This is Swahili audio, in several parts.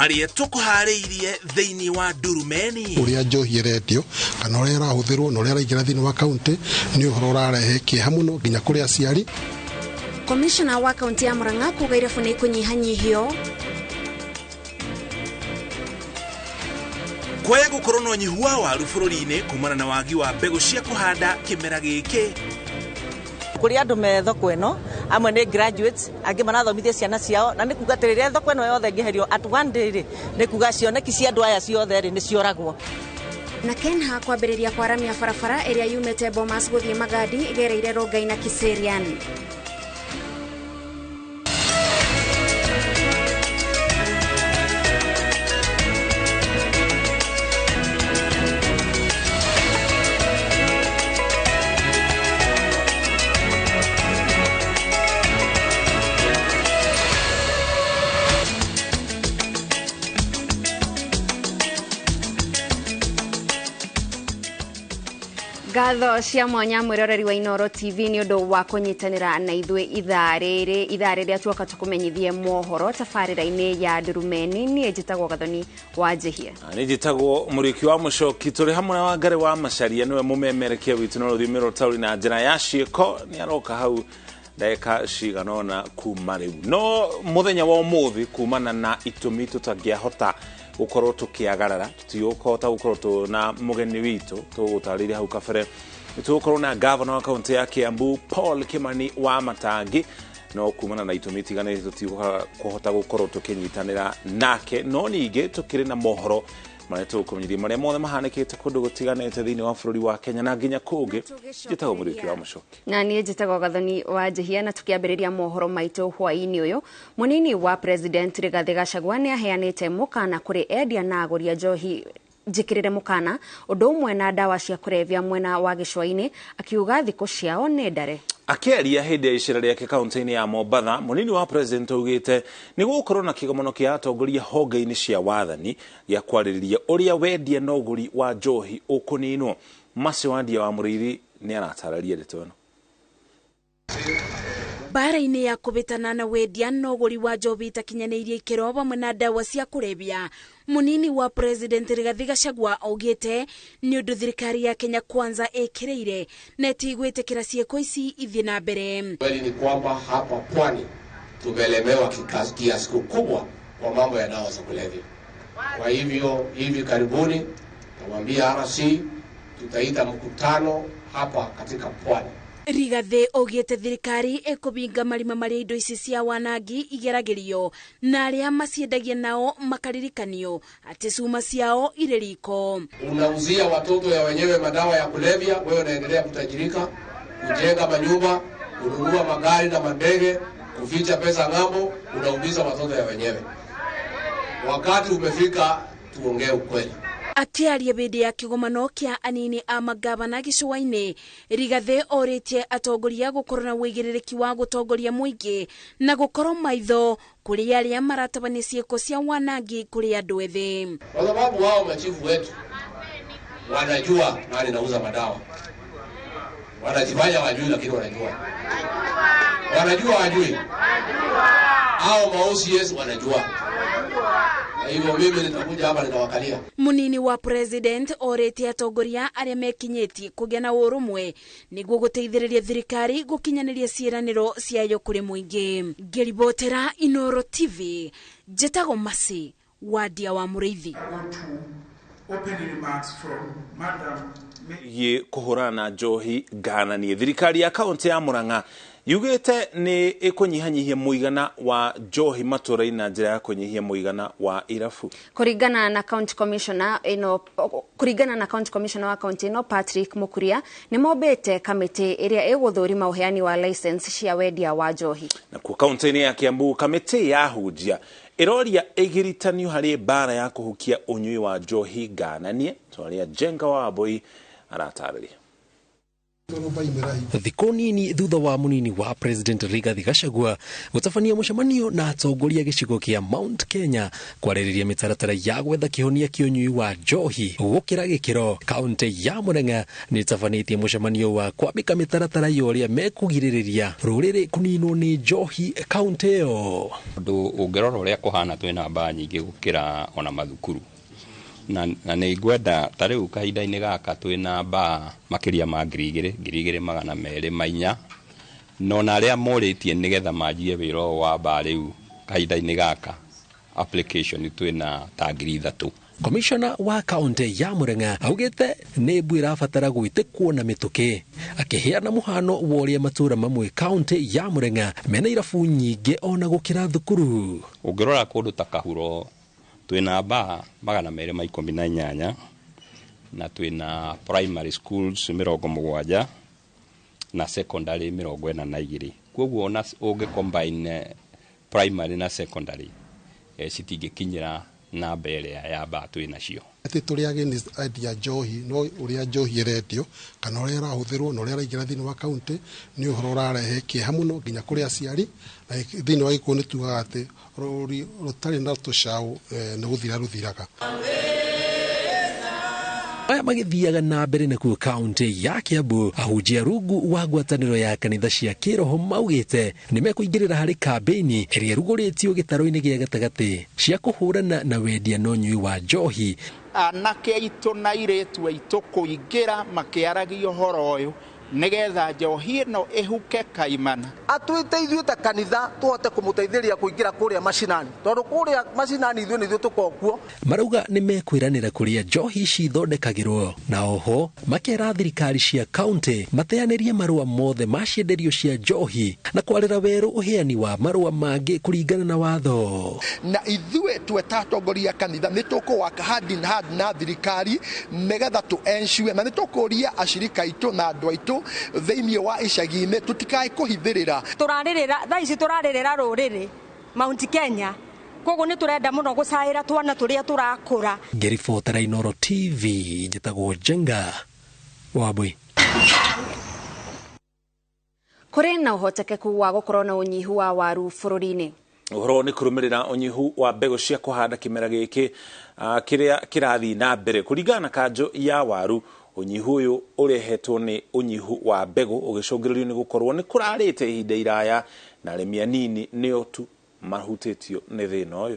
Maria tukuhariirie thiini wa Durumeni uria njohi redio kana uria rahuthirwo na uria raingira thiini wa county ni uhoro urarehe kiha muno nginya kuri aciari. Commissioner wa county ya Murang'a kugaire fune kunyihanyihio kwaya gukorwo no nyihu wa waru bururi-ini kumana na wagi wa mbegu cia kuhanda kimera giki. Kuri andu me thoko eno amwe ni graduates angi marathomithia ciana ciao na nikuga tirire thoko eno yothe ngiherio at one day nikuga cioneki cia andu aya ciothe ri ni cioragwo. Na Kenha kwambiriria kwaramia barabara iria yumete Bomas guthie Magadi igereire Rongai na Kiserian. Gatho cia mwanya mwiroreri wa Inoro TV ni undu wa kunyitanira na ithwe ithariri atuoka tukumenyithie mohoro tafarira-ini ya Durumeni. Ni njitagwo Gathoni wa Njihia. Ni njitagwo Muriki wa Mucoki. Turi hamwe na Wangari wa Macharia niwe mumemerekia witu no ruthimiro tauri na njira ya ciiko ni aroka hau ndeka ciganona kuma riu no muthenya wa umuthi kumana na itumi tutangiahota gukorwo tukiagarara tutiyukota gukorwo tu na mugeni witu tugutariria hau kabere tugukorwo na governor wa county ya Kiambu Paul Kimani wa Matangi no kumana na itumi tiganire tutikuhota gukorwo tukinyitanira nake no ninge tukiri na mohoro mareto kumenyithia maria mothe mahanikite kundu gutiganite thiini wa bururi wa Kenya na nginya kungi njitagwo Muriki wa Mucoki na ni njitagwo Gathoni wa Njihia. Na tukiambiriria mohoro maitu hwaini uyu munini wa president Rigathi Gachagua ni aheanite mukana kuri endia na aguria njohi njikirire mukana undu umwe na dawa cia kurevya mwena wa gicwaini akiuga thiku ciao ni ndare. Akiaria hindi ya icira riake kaunti-ini ya Mombatha munini wa president ugite ni gukorwo na kigomono kia atongoria honge-ini cia wathani ya kwaririria uria wendia na uguri wa njohi ukuninwo. Masi Wandia wa Muriri ni aratararia ndeto ino. Bara-ini ya kubitana na wendia na uguri wa njohi itakinyaniirie ikiro bamwe na dawa cia kurevya munini wa president Rigathi Gachagua augite ni undu thirikari ya Kenya Kwanza ikireire na tigwitikira cieko ici ithie na mbere. Kweli ni kwamba hapa pwani tumelemewa kiasi kikubwa kwa mambo ya dawa za kulevya. Kwa hivyo hivi karibuni namwambia RC tutaita mkutano hapa katika pwani. Rigathi augite thirikari ikubinga marima maria indo ici cia wanangi igeragerio na aria maciendagia nao makaririkanio ati cuma ciao ire riko. Unauzia watoto ya wenyewe madawa ya kulevya, wewe unaendelea kutajirika, kujenga manyumba, kununua magari na mandege, kuficha pesa ng'ambo, unaumiza watoto ya wenyewe. Wakati umefika tuongee ukweli. Akiaria bidi ya kigomano kia anini a magavana gicua-ini Rigathi oritie atongoria gukorwo na wigiriki wa gutongoria muingi na gukorwo maitho kuri aria maratabania cieko cia wanangi kuri andu ethi. Kwa sababu wao machifu wetu wanajua nani nauza madawa, wanajifanya wajui lakini wanajua. Wanajua wajui, hao ma-OCS wanajua. Hivyo mimi nitakuja hapa nitawakalia. Munini wa president orete atongoria aria mekinyeti kugia na urumwe niguo guteithiriria thirikari gukinyaniria ciiraniro ciayo kuri muingi. Ngeribotera Inoro TV njitagwo Masi Wandia wa Muriithi. Ye kuhurana njohi gananie thirikari ya kaunti ya Murang'a yugite ni ikunyihanyihia muigana wa njohi matura-ini na njira ya kunyihia muigana wa irafu. Kuringana na county commissioner wa county ino Patrick Mukuria ni mobete kamiti iria iguthurima uheani wa license cia wendia wa njohi. Na kwa kaunti-ini ya Kiambu kamiti ya hujia iroria igiritanio hari bara ya kuhukia unyui wa njohi gananie twaria Jenga wa Boy aratariria. Thikũ nini thutha wa munini wa President Rigathi Gachagua gũtabania mũcemanio na atongoria gĩcigo kĩa Mount Kenya kwarĩrĩria mĩtaratara ya gwetha kĩhonia kĩa ũnyui wa njohi gũkĩra gĩkĩro, kaunti ya Murang'a nĩtabanĩtie mũcemanio wa kwambĩka mĩtaratara ya ũrĩa mekũgirĩrĩria rũrĩrĩ kũninwo nĩ njohi kaunti ĩyo. Ũndũ ũngĩrora ũrĩa kũhana twĩna mbaa nyingĩ gũkĩra ona mathukuru na nĩ ngwenda ta rĩu kahinda-inĩ gaka twĩna mbaa makĩria ma 2,200 no na arĩa morĩtie nĩgetha manjie wĩra wa mbaa rĩu kahinda-inĩ gaka application twĩna ta 3,000. Komishona wa kaunti ya Murang'a augĩte nĩ mbu ĩrabatara gwĩtĩkwo na mĩtũkĩ, akĩheana mũhano wa ũrĩa matũra mamwe kaunti ya Murang'a mena irabu nyingĩ ona gũkĩra thukuru. Ũngĩrora kũndũ ta Kahuro twĩna mbaa 218 na twĩna primary schools 70 na secondary 42. Kwoguo ona ũngĩcombine primary na secondary citingĩkinyĩra na mbere ya mbaa twĩnacio. Atĩ tũrĩ against idea njohi no ũrĩa njohi ĩrendio kana ũrĩa ĩrahũthĩrwo na ũrĩa ĩraingĩra thĩinĩ wa kaunti nĩ ũhoro ũrarehe kĩeha mũno nginya kũrĩ aciari, na thĩinĩ wa gĩkũyũ nĩ tugaga atĩ rũtarĩ na tũcaũ nĩ gũthira rũthiraga. Aya magĩthiaga na mbere nakuo kaunti ya Kiambu, ahunjia rungu wa ngwatanĩro ya kanitha cia kĩroho maugĩte nĩ mekũingĩrĩra harĩ kambĩini ĩrĩa rugũrĩtio gĩtaro-inĩ gĩa gatagatĩ cia kũhũrana na wendia na ũnyui wa njohi. Anake aitũ na airĩtu aitũ kũingĩra makĩaragia ũhoro ũyũ nĩgetha njohi ĩno ĩhuke kaimana. Atwĩte ithuĩ ta kanitha tũhote kũmũteithĩria kũingĩra kũrĩa macinani, tondũ kũrĩa macinani ithuĩ nĩthuĩ tũkokuo. Marauga nĩ mekwĩranĩra kũrĩa njohi ici ithondekagĩrwo, na oho makera thirikari cia kaunti mateanĩrie marũa mothe ma cienderio cia njohi na kwarĩra werũ ũheani wa marũa mangĩ kũringana na watho. Na ithuĩ tweta atongoria kanitha nĩ tũkũwaka hand in hand na thirikari nĩgetha tũ-ensure na nĩ tũkũria acirika aitũ na andũ aitũ thĩinĩ wa icagi-inĩ tũtikae kũhithĩrĩra. Thaa ici tũrarĩrĩra rũrĩrĩ Mount Kenya, koguo nĩ tũrenda mũno gũcaĩra twana tũrĩa tũrakũra. Ngĩribotera Inooro TV, njĩtagwo Jenga Wambui. Kũrĩ na ũhotekeku wa gũkorwo na ũnyihu wa waru bũrũri-inĩ. Ũhoro nĩ kũrũmĩrĩra ũnyihu wa mbegũ cia kũhanda kĩmera gĩkĩ kĩrĩa kĩrathiĩ na mbere kũringana na kanjũ ya waru. Ũnyihu ũyũ ũrehetwo nĩ ũnyihu wa mbegũ ũgĩcũngĩrĩrio nĩ gũkorwo nĩ kũrarĩte ihinda iraya na arĩmi anini nĩo tu mahutĩtio nĩ thĩna ũyũ.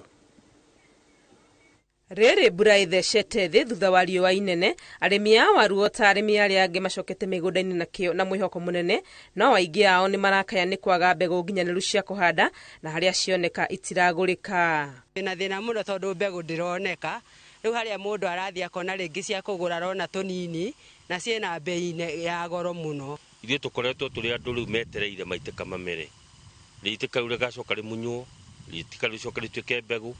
Rĩrĩ mbura ĩthecete thĩ thutha wa riũa inene, arĩmi a waru o ta arĩmi arĩa angĩ macokete mĩgũnda-inĩ nakĩo na mwĩhoko mũnene, no aingĩ ao nĩ marakaya nĩ kwaga mbegũ nginyanĩru cia kũhanda na harĩa cioneka itiragũrĩka. Thĩna mũno tondũ mbegũ ndĩroneka. Rĩu harĩa mũndũ arathiĩ akona rĩngĩ cia kũgũra rona tũnini na ciĩna bei ya goro mũno. Ithuĩ tũkoretwo tũrĩ andũ rĩu metereire maitĩka mamere. Rĩitĩka rĩu rĩgacoka rĩmunywo, rĩitĩka rĩcoka rĩtuĩke mbegũ.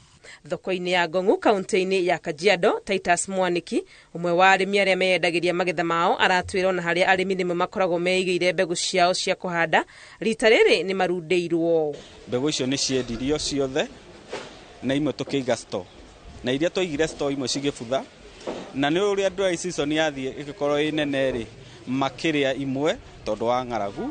Thoko-inĩ ya Ngong'u kaunti-inĩ ya Kajiado, Titus Mwaniki, ũmwe wa arĩmi arĩa meyendagĩria magetha mao, aratwĩra na harĩa arĩmi nĩmo makoragwo meigĩire mbegũ ciao cia kũhanda, rita rĩrĩ nĩ marundĩirwo. Mbegũ icio nĩ ciendirio ciothe na imwe tũkĩiga store. Na iria twaigire store imwe cigĩbutha, na nĩ ũrĩa dry season yathiĩ ĩgĩkorwo ĩ nene rĩ makĩria imwe tondũ wa ng'aragu.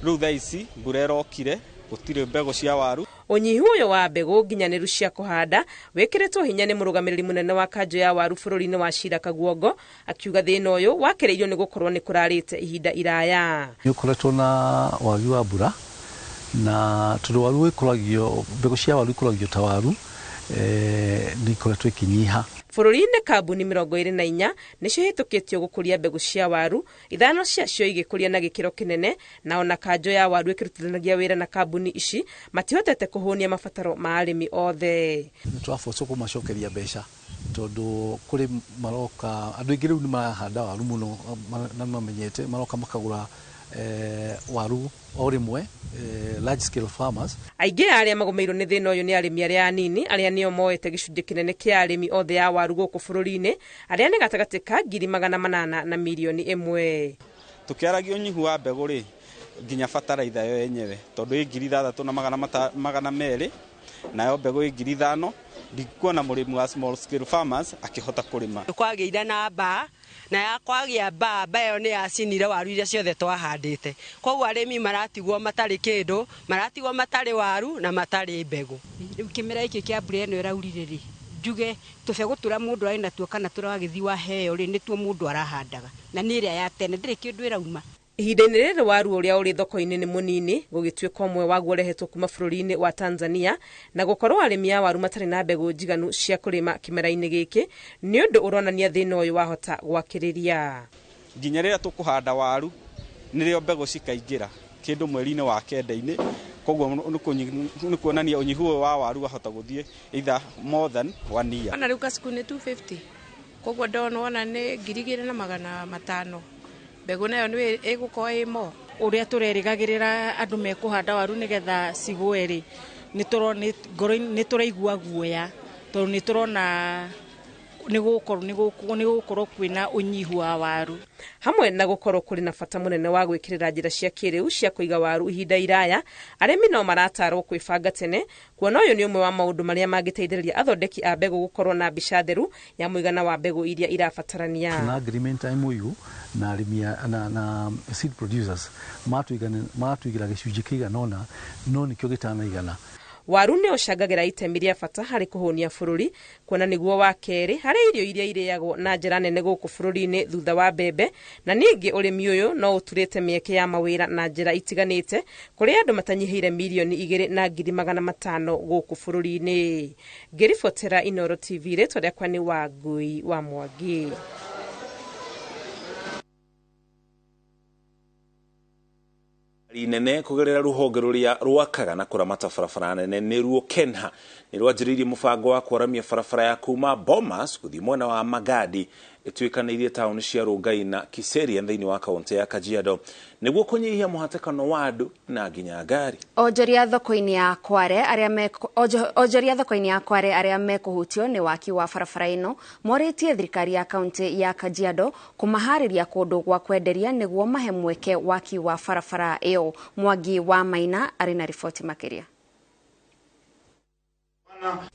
Rĩu thaa ici mbura ĩrokire gũtirĩ mbegũ cia waru. Ũnyihu ũyũ wa mbegũ nginyanĩru cia kũhanda wĩkĩrĩtwo hinya nĩ mũrũgamĩrĩri mũnene wa kanjũ ya waru bũrũri-inĩ wa Shira Kaguongo, akiuga thĩna ũyũ wakĩrĩirio nĩ gũkorwo nĩ kũrarĩte ihinda iraya. Nĩ ũkoretwo na wagi wa mbura na tondũ waru ĩkũragio, mbegũ cia waru ĩkũragio ta waru nĩ ikoretwo ikinyiha. Bũrũri-inĩ kambuni 24 nĩcio hĩtũkĩtio gũkũria mbegũ cia waru, 5 ciacio igĩkũria na gĩkĩro kĩnene, na ona kanjũ ya waru ĩkĩrutithanagia wĩra na kambuni ici matihotete kũhũnia mabataro ma arĩmi othe. Nĩ tũraboco kũmacokeria mbeca tondũ kũrĩ maroka andũ aingĩ rĩu nĩ marahanda waru mũno na mamenyete maroka makagũra waru o rĩmwe, large scale farmers. Aingĩ arĩa magũmĩirwo nĩ thĩna ũyũ nĩ arĩmi arĩa anini arĩa nĩo moete gĩcunjĩ kĩnene kĩa arĩmi othe ya waru gũkũ bũrũri-inĩ, arĩa nĩ gatagatĩ ka 800,000 na milioni 1. Tukiaragia ũnyihu wa mbegũ rĩ nginya bataraitha yo yenyewe tondũ ĩ 6,200 nayo mbegũ ĩ 5,000 ndikuona na mũrĩmi wa small scale farmers akihota kũrĩma. Kwagĩire na mbaa na yakwagĩa mbaa ĩyo nĩ yacinire waru iria ciothe twahandĩte. Koguo arĩmi maratigwo matarĩ kĩndũ, maratigwo matarĩ waru na matarĩ mbegũ. Rĩu kĩmera gĩkĩ kĩa mbura ĩno ĩraurire rĩ, njuge tũbegũ tũrĩa mũndũ arĩ natuo kana tũrĩa wagĩthiĩ waheo rĩ nĩtuo mũndũ arahandaga na nĩ ĩrĩa ya tene ndĩrĩ kĩndũ ĩrauma. Ihinda-inĩ rĩrĩ waru ũrĩa ũrĩ thoko-inĩ nĩ mũnini gũgĩtuĩka ũmwe waguo ũrehetwo kuma bũrũri-inĩ wa Tanzania na gũkorwo arĩmi a waru matarĩ na mbegũ njiganu cia kũrĩma kĩmera-inĩ gĩkĩ nĩ ũndũ ũronania thĩna ũyũ wahota gwakĩrĩria. Nginya rĩrĩa tũkũhanda waru nĩrĩo mbegũ cikaingĩra kĩndũ mweri-inĩ wa kenda-inĩ, koguo nĩ kuonania ũnyihu ũyũ wa waru wahota gũthiĩ either more than 1 year. Ona rĩu kaciku nĩ 250 koguo ndona nĩ 2,500. Mbegũ nayo nĩ ĩgũkorwo ĩmo. Ũrĩa tũrerĩgagĩrĩra andũ mekũhanda waru nĩgetha cigwe rĩ, nĩ tũraigua guoya tondũ nĩ tũrona nĩ gũkorwo kwĩna ũnyihu wa waru. Hamwe na gũkorwo kũrĩ na bata mũnene wa gwĩkĩrĩra njĩra cia kĩrĩu cia kũiga waru ihinda iraya, arĩmi no maratarwo kwĩbanga tene, kuona ũyũ nĩ ũmwe wa maũndũ marĩa mangĩteithĩrĩria athondeki a mbegũ gũkorwo na mbica theru ya mũigana wa mbegũ iria irabatarania. Na agreement MOU na arĩmi na seed producers matuigira gĩcunjĩ kĩigana ũna no nĩkĩo gĩtanaigana. Waru nĩ ũcangagĩra itemi rĩa bata harĩ kũhũnia bũrũri, kuona nĩguo wa kerĩ harĩ irio iria irĩagwo na njĩra nene gũkũ bũrũri-inĩ thutha wa mbembe, na ningĩ ũrĩmi ũyũ no ũturĩte mĩeke ya mawĩra na njĩra itiganĩte kũrĩ andũ matanyihĩire milioni 2,500,000 gũkũ bũrũri-inĩ. Ngĩribotera Inooro TV rĩtwa rĩakwa nĩ Wangui wa Mwangi. Inene kugerera ruhonge ruria rwakaga na kuramata barabara nene nĩ ruo Kenha nĩ rwanjĩrĩirie mũbango wa kwaramia barabara ya kuma Bomas gũthiĩ mwena wa Magadi ĩtuĩkanĩirie taũni cia Rongai na Kiserian thĩinĩ wa kaunti ya Kajiado nĩguo kũnyihia mũhatĩkano wa andũ na nginya ngari. Onjoria thoko-inĩ ya Kware arĩa mekũhutio nĩ waki wa barabara ĩno morĩtie thirikari ya kaunti ya Kajiado kũmaharĩria kũndũ gwa kwenderia nĩguo mahe mweke waki wa barabara ĩyo. Mwangi wa Maina arĩ na riboti makĩria.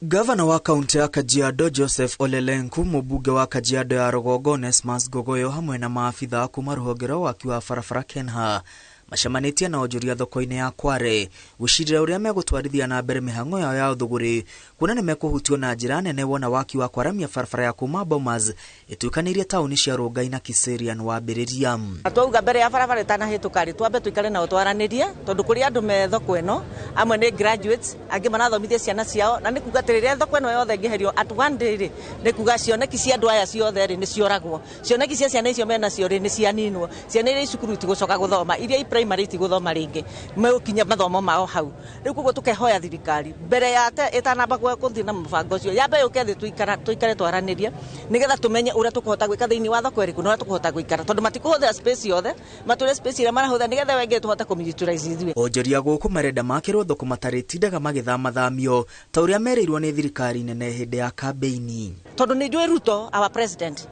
Gavana wa kaunti ya Kajiado Joseph Olelenku, mũmbunge wa Kajiado ya Rũgongo Onesmus Gogoyo hamwe na maafitha kuma rũhonge rwa waki wa barabara Kenha macemanĩtie na onjoria thoko-inĩ ya Kware gũcirĩra ũrĩa megũtwarithia na mbere mĩhang'o yao ya ũthũgũri, kuona nĩ mekũhutio na njĩra nene wona waki wa kwaramia barabara ya kuma Bomas ĩtuĩkanĩirie taũni cia Rongai na Kiserian wambĩrĩria. Twauga mbere ya barabara ĩtanahĩtũka rĩ twambe tũikare nao twaranĩrie tondũ kũrĩ andũ me thoko ĩno amwe nĩ graduates angĩ marathomithia ciana ciao na nĩ kuga atĩrĩrĩa thoko ĩno yothe ĩngĩherio at one day rĩ nĩ kuga cioneki cia andũ aya ciothe rĩ nĩ cioragwo, cioneki cia ciana icio mena cio rĩ nĩ cianinwo, ciana iria cukuru itigũcoka gũthoma, iria primary itigũthoma rĩngĩ megũkinya mathomo mao hau. Rĩu koguo tũkehoya thirikari mbere ya ĩtanamba gũthiĩ na mũbango ũcio yambe yũke thĩ tuikare twaranĩrie nĩgetha tũmenye ũrĩa tũkũhota gwĩka thĩinĩ wa thoko ĩrĩkũ na ũrĩa tũkũhota gũikara tondũ matikũhũthĩra space yothe matũre space ĩrĩa marahũthĩra nĩgetha wengĩ tũhote kũmĩutilize ithuĩ. Onjoria gũkũ marenda makĩrwo thoko matarĩtindaga magĩthamathamio ta ũrĩa merĩirwo nĩ thirikari nene hĩndĩ ya kambeini. Tondũ nĩ njũĩ Ruto our president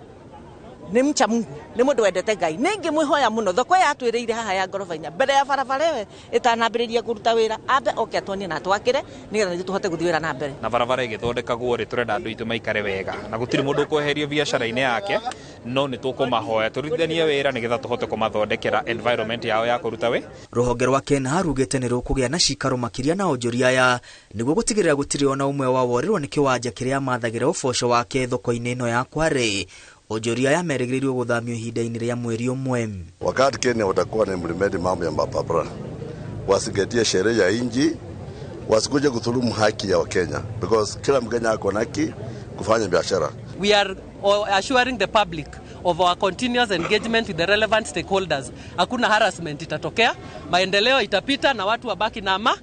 nĩ mcha Mungu nĩ mũndũ wendete Ngai ningĩ mwĩhoya mũno thoko ya twĩrĩire haha ya ngoroba-inya mbere ya barabara ĩyo ĩtanambĩrĩria kũruta wĩra ambe oke atuonie na twakĩre nĩgetha nĩ tũhote gũthiĩ wĩra na mbere. Na barabara ĩgĩthondekagwo rĩ tũrenda andũ aitũ maikare wega na gũtirĩ mũndũ ũkweherio biacara-inĩ yake no nĩ tũkũmahoya tũrutithanie wĩra nĩgetha tũhote kũmathondekera environment yao ya kũruta wĩ. Rũhonge rwa Kenha rugĩte nĩ rũkũgĩa na cikaro makĩria na onjoria aya nĩguo gũtigĩrĩra gũtirĩ ona ũmwe wa worĩrwo nĩ kĩwanja kĩrĩa mathagĩra ũboco wake thoko-inĩ ĩno ya Kware. Onjoria ya merĩgĩrĩirwo gũthamio ihinda-inĩ rĩa mweri ũmwe. Wakati Kenya watakuwa na implement mambo ya barabara wasigetie sheria ya nchi wasikuje kudhulumu haki ya Wakenya because kila Mkenya ako na haki kufanya biashara. We are assuring the public of our continuous engagement with the relevant stakeholders. Hakuna harassment itatokea, maendeleo itapita na watu wabaki na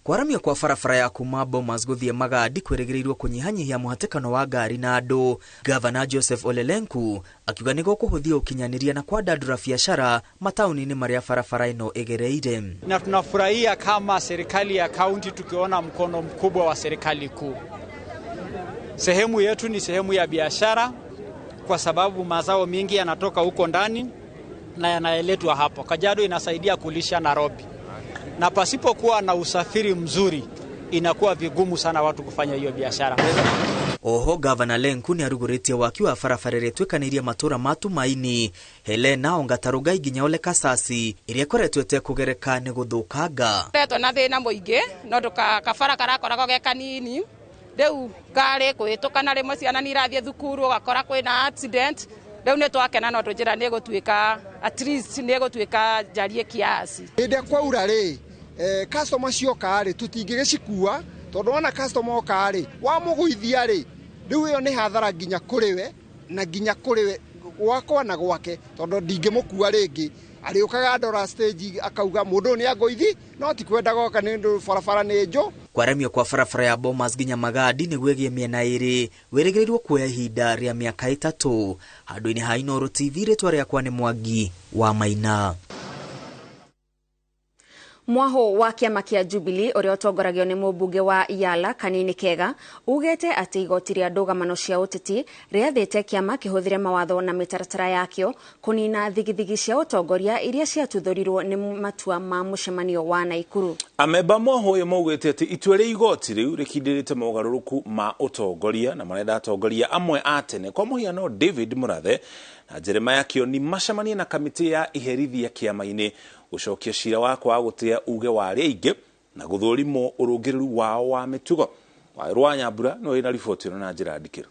kwaramia kwa barabara ya kuma Bomas gũthiĩ Magadi kwĩrĩgĩrĩirwo kũnyihanyihia mũhatĩkano wa ngari na andũ. Gavana Joseph Olelenku akiuga nĩ gũkũhũthia ũkinyanĩria na kwandandũra biashara mataũni-inĩ marĩa barabara ĩno ĩgereire. Na tunafurahia kama serikali ya kaunti tukiona mkono mkubwa wa serikali kuu. Sehemu yetu ni sehemu ya biashara kwa sababu mazao mingi yanatoka huko ndani na yanaletwa hapo. Kajiado inasaidia kulisha Nairobi. Na pasipokuwa na usafiri mzuri inakuwa vigumu sana watu kufanya hiyo biashara. Oho Gavana Lenku ni aruguritie waki wa barabara retwekanirie matura matumaini Helena Ongataruga iginya ole Kasasi iria koretwete kugereka ni guthukanga reto na thina muingi no nduka kabara karakoragwo ge kanini riu ngari kuhituka na rimwe ciana ni irathie thukuru gakora kwina accident riu ni twakena no tunjira ni gutwika at least ni gutwika jarie kiasi inde kwaura ri customer cioka ri tutingigicikua tondu wana customer oka ri wa muguithia ri riu iyo ni hathara nginya kuriwe na nginya kuriwe gwakwa na gwake tondu ndingimukua ringi ariukaga ndora stage akauga mundu ni agoithi no ti kwenda goka ni ndu barabara ni njo kwaramio kwa barabara ya Bomas nginya Magadi ni gwegie miena iri wirigirirwo kuoya ihinda ria miaka 3 handu-ini ha Inooro TV ritwa riakwa ni Mwangi wa Maina. Mwaho wa kiama kia Jubilee uria utongoragio ni mubunge wa Yala Kanini Kega ugete ati igoti ria ndũgamano cia uteti riathite kiama kihuthire mawatho na mitaratara yakio kunina thigithigi cia utongoria iria ciatuthurirwo ni matua ma mucemanio wa Naikuru. Ameba mwaho uyu maugite ati itua ria igoti riu rikindirite mogaruruku ma utongoria na marenda atongoria amwe atene kwa muhiano David Murathe na Jeremiah Kioni macemanie na kamiti ya iherithia kiama-ini gucokia cira wakwa gutia uge wa aingĩ na guthũrimwo urungiriru wao wa mitugo wa Rwanyambura no ina riboti na njira ndikiro.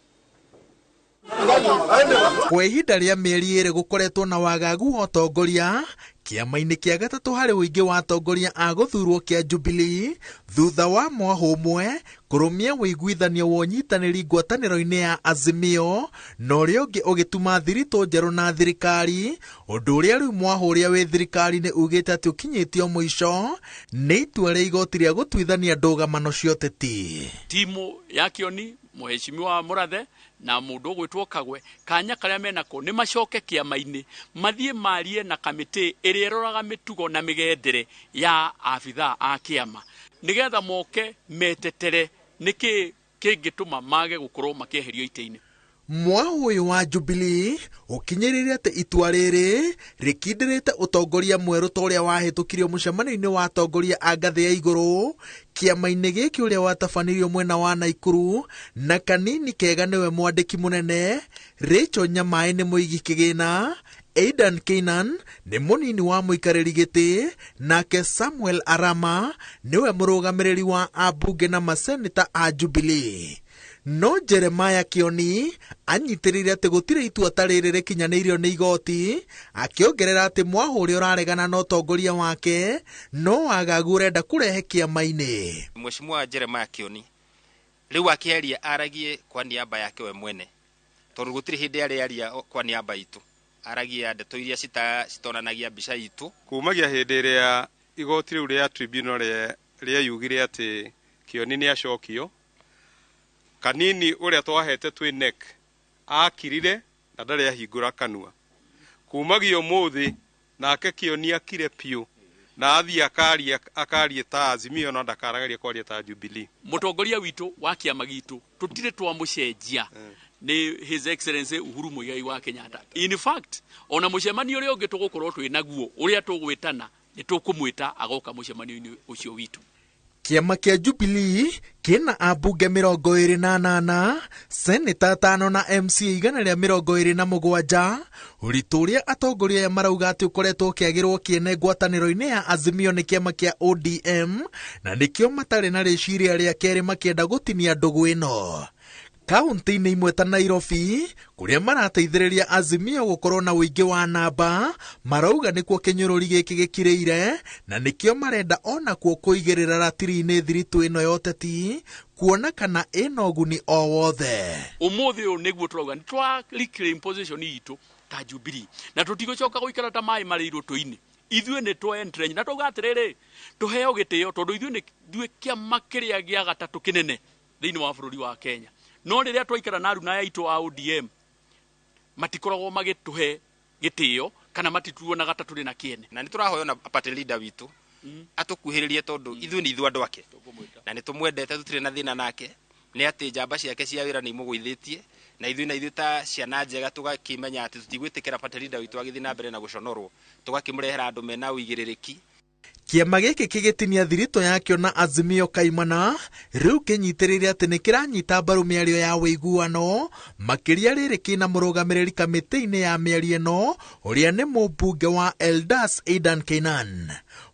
Kwa ihinda rĩa mĩeri ĩrĩ gũkoretwo na wagagu wa ũtongoria kiama-inĩ kĩa gatatũ harĩ ũingĩ wa atongoria a gũthurwo kĩa Jubilee thutha wa mwaho ũmwe kũrũmia wĩiguithanio wa ũnyitanĩri ngwatanĩro-inĩ ya Azimio na ũrĩa ũngĩ ũgĩtuma thiritũ njerũ na thirikari, ũndũ ũrĩa rĩu mwaho ũrĩa wĩ thirikari-inĩ ugĩte atĩ ũkinyĩtio mũico nĩ itua rĩa igoti rĩa gũtuithania ndũgamano cia ũteti. Timu ya Kioni Mheshimiwa Murathe na mundu gwitwo Kagwe kanya karia menako ni macoke kiama-ini mathie marie na kamiti iria iroraga mitugo na migendere ya afitha a kiama nigetha moke metetere niki kingituma mage gukorwo makieherio ite-ini. Mwaho uyu wa Jubilee ukinyirire ati itua riri rikindirite utongoria mweru toria wahitukirio mucemanio-ini wa atongoria a ngathi ya iguru kiama-ini giki uria watabanirio mwena wa Naikuru na Kanini Kega niwe mwandiki munene, Rachel Nyamai ni muigi kigina, Aidan Kainan ni munini wa muikariri giti, nake Samuel Arama niwe murugamiriri wa abunge na maseneta a Jubilee. No Jeremiah Kioni anyitirire ati gutire itua tariri rikinyaneirio ni igoti, akiongerera ati mwaho uria uraregana na utongoria wake no wagagu urenda kurehe kiama-ini. Mheshimiwa Jeremiah Kioni riu akiaria aragie kwa niaba yake we mwene tondu gutire hindi aria kwa niaba itu aragia ndeto iria citonanagia mbica itu kumagia hindi iria igoti riu ria tribunal ria yugire ati Kioni ni acokio Kanini uria twahete twi nek akirire na ndari ahingura kanua kumagio umuthi nake Kioni akire piu na athi akarie ta Azimio na ndakarageria kwaria ta Jubilee. Mutongoria witu wa kiama gitu tutire twa mucenjia ni His Excellency Uhuru Muigai wa Kenyatta. In fact ona mucemanio uria ungi tugukorwo twi naguo uria tugwitana ni tukumwita agoka mucemanio-ini ucio witu. Kiama kia Jubilee kina abunge 28, seneta 5 na MCA 127. Uritu uria atongoria ya marauga ati ukoretwo kiagirwo kiene ngwataniro-ini ya Azimio ni kiama kia ODM na nikio matari na riciria ria keri makienda gutinia ndugu ino. Kaunti-ini imwe ta Nairobi kuria marateithĩrĩria Azimio gukorwo na uingi wa namba marauga nikuo kinyururi giki gikireire na nikio marenda ona kuo kuigirira ratiri-ini thiritu ino yoteti kuona kana ina uguni o wothe. Umuthi uyu niguo turauga ni twa reclaim position itu ta Jubilee na tutigocoka guikara ta mai marirwo tuini ithue ni twa entrench na tuga atiriri tuheo gitio tondu ithue ni thue kiama kiria gia gatatu kinene thiini wa bururi wa Kenya. No riria twaikara na aruna aitu a ODM matikoragwo magituhe gitio kana matituonaga ta turi na kiene na niturahoyo na party leader witu atukuhiririe tondu ithu ni ithu andu ake na nitumwendete tutire na thina nake ni ati njamba ciake cia wira ni imugwithitie na ithu ta ciana njega tugakimenya ati tutigwitikira party leader witu agithi na mbere na guconorwo tugakimurehera andu mena uigiririki. Kiama gĩkĩ kĩgĩtinia thirito yakĩo na Azimio kaimana rĩu kĩnyitĩrĩire atĩ nĩ kĩranyita mbaru mĩario ya wĩiguano makĩria rĩrĩ kĩna mũrũgamĩrĩri kamĩtĩ-inĩ ya mĩario ĩno ũrĩa nĩ mũmbunge wa Eldas Aidan Keynan.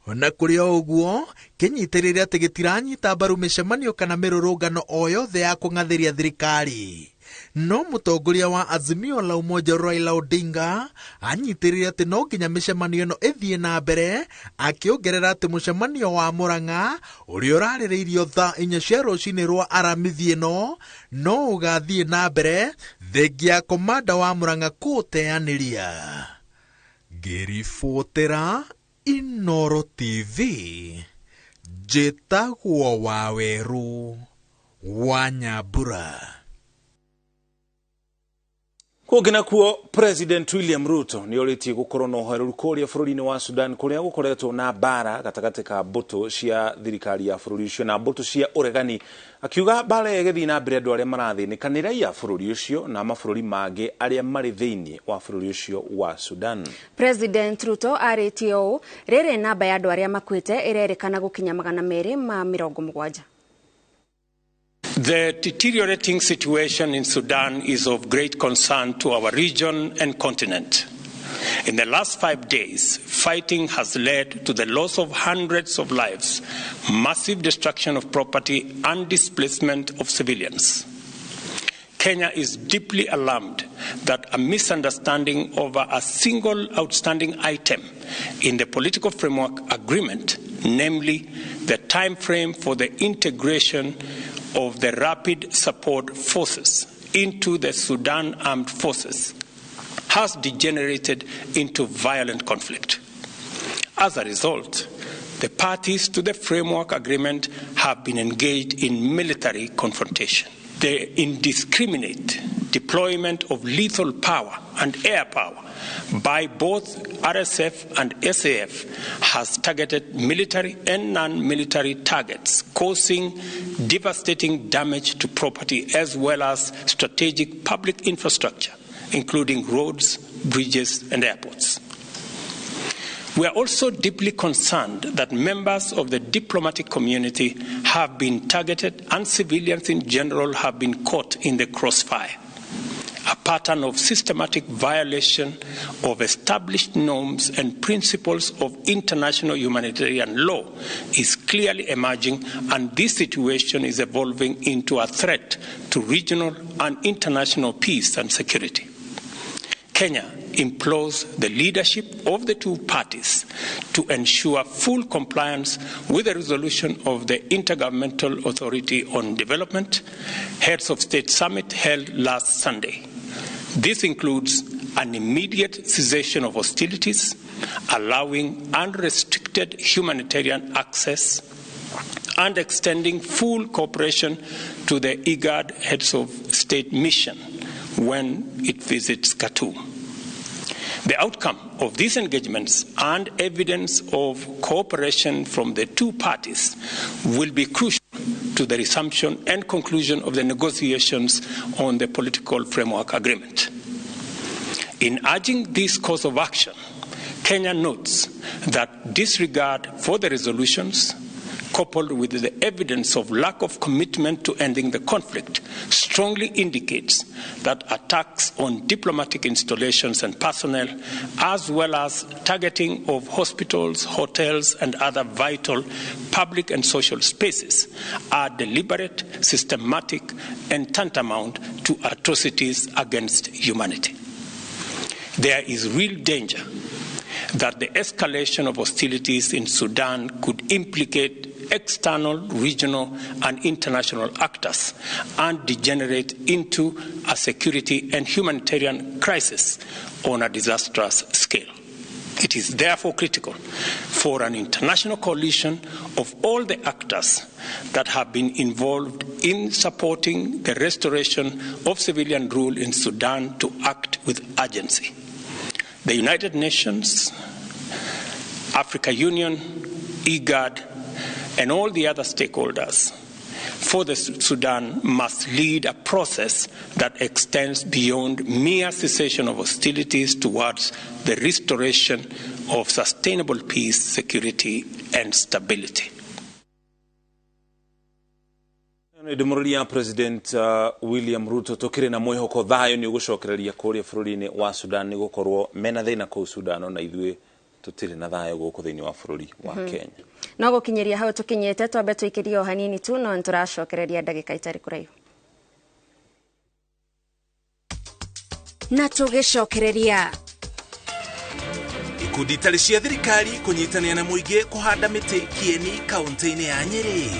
Ona kũrĩ o ũguo kĩnyitĩrĩire atĩ gĩtiranyita mbaru mĩcemanio kana mĩrũrũngano o yothe ya kũng'athĩria thirikari. No mũtongoria wa Azimio la Umoja Raila Odinga anyitĩrĩire atĩ no nginya mĩcemanio ĩno ĩthiĩ na mbere, akĩongerera atĩ mũcemanio wa Murang'a ũrĩa ũrarĩrĩirio thaa 4 cia rũcinĩ rwa aramithi ĩno no ũgathiĩ na mbere thengia komanda wa Murang'a kũũteanĩria. Ngĩribotera Inooro TV, njĩtagwo Waweru wa Nyambura. Kũngĩna kuo President William Ruto nĩ orĩtie gũkorwo na ũharũrũku kũrĩa bũrũri-inĩ wa Sudan kũrĩa gũkoretwo na mbara gatagatĩ ka mbũtũ cia thirikari ya bũrũri ũcio na mbũtũ cia ũregani, akiuga mbara ĩgĩthiĩ na mbere andũ arĩa marathĩnĩka nĩ raiya bũrũri ũcio na mabũrũri mangĩ arĩa marĩ thĩinĩ wa bũrũri ũcio wa Sudan. President Ruto arĩtie ũũ, rĩrĩ namba ya andũ arĩa makuĩte ĩrerĩkana gũkinya 270. The deteriorating situation in Sudan is of great concern to our region and continent. In the last 5 days, fighting has led to the loss of hundreds of lives, massive destruction of property, and displacement of civilians. Kenya is deeply alarmed that a misunderstanding over a single outstanding item in the political framework agreement, namely the time frame for the integration of the Rapid Support Forces into the Sudan Armed Forces, has degenerated into violent conflict. As a result, the parties to the framework agreement have been engaged in military confrontation. The indiscriminate deployment of lethal power and air power by both RSF and SAF has targeted military and non-military targets, causing devastating damage to property as well as strategic public infrastructure, including roads, bridges, and airports. We are also deeply concerned that members of the diplomatic community have been targeted and civilians in general have been caught in the crossfire. A pattern of systematic violation of established norms and principles of international humanitarian law is clearly emerging, and this situation is evolving into a threat to regional and international peace and security. Kenya implores the leadership of the two parties to ensure full compliance with the resolution of the Intergovernmental Authority on Development Heads of State Summit held last Sunday. This includes an immediate cessation of hostilities, allowing unrestricted humanitarian access, and extending full cooperation to the IGAD Heads of State mission when it visits Khartoum. The outcome of these engagements and evidence of cooperation from the two parties will be crucial to the resumption and conclusion of the negotiations on the political framework agreement. In urging this course of action, Kenya notes that disregard for the resolutions, coupled with the evidence of lack of commitment to ending the conflict, strongly indicates that attacks on diplomatic installations and personnel, as well as targeting of hospitals, hotels, and other vital public and social spaces, are deliberate, systematic, and tantamount to atrocities against humanity. There is real danger that the escalation of hostilities in Sudan could implicate external, regional, and international actors and degenerate into a security and humanitarian crisis on a disastrous scale. It is therefore critical for an international coalition of all the actors that have been involved in supporting the restoration of civilian rule in Sudan to act with urgency. The United Nations, Africa Union, IGAD, and all the other stakeholders for the Sudan must lead a process that extends beyond mere cessation of hostilities towards the restoration of sustainable peace, security, and stability. Ndimuriria President William Ruto tukire na mwihoko thayo ni ugucokereria kuria bururi-ini wa Sudan ni gukorwo mena thina ku Sudan na ithue tutire na thayo guku thiini wa bururi wa Kenya. No gukinyeria hau tukinyete twambe tuikirio hanini tu no nturacokereria ndagika itari kuraihu. Na tugicokereria ikundi itari cia thirikari kunyitania na muingi kuhanda miti Kieni kaunti-ini ya Nyeri.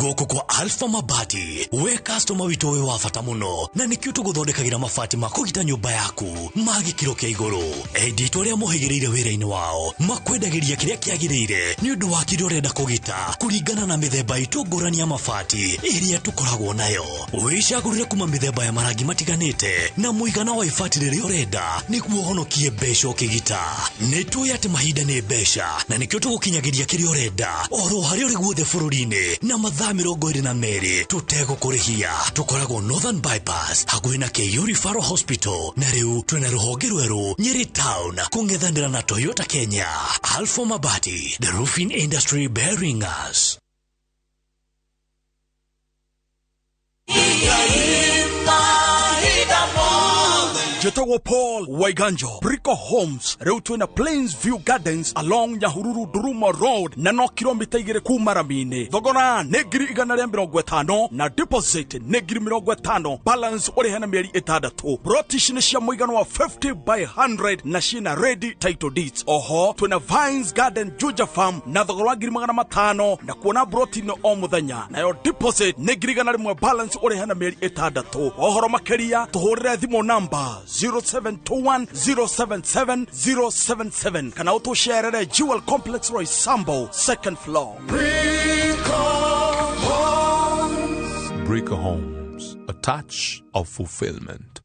Goko kwa Alpha Mabati, we customer wito we wafata muno na nikio tuguthondekagira mabati makugita nyumba yaku magikiro kia iguru. Enditwa ria muhigireire wira-ini wao makwendagiria kiria kiagirire ni undu wa kiria urenda kugita kuringana na mithemba itungurani ya mabati iria tukoragwo nayo. Wicagurire kuma mithemba ya marangi matiganite na muigana wa ibati riria urenda niguo honokie mbeca ukigita. Nitwe ati mahinda ni mbeca na nikio tugukinyagiria kiria urenda oro haria uri guothe bururi-ini na mathaa 22 tutegũkũrĩhia. Tukoragwo Northern Bypass hakuhĩ na Keio Referral Hospital na rĩu twĩna rũhonge rwerũ Nyeri Town kũng'ethanĩra na Toyota Kenya. Alpha Mabati, the roofing industry bearing us. Jetagwo Paul Waiganjo, Brico Homes, reu twina Plains View Gardens along Nyahururu Duruma Road na no kilomita 2 kuma Ramini. Thogora nĩ 150 na deposit nĩ 50, balance uri hena mieri 6. Brotish nĩ cia mũigano wa 50 by 100 na ciina ready title deeds. Oho twina Vines Garden Juja Farm na thogora wa 500 na kuona brotino o muthenya. Nayo deposit nĩ 100 balance uri hena mieri 6. Ohoro makeria tuhurire thimo number 0721077077 kana utusherere Jewel Complex Roy Sambo second floor. Brico Homes, a touch of fulfillment.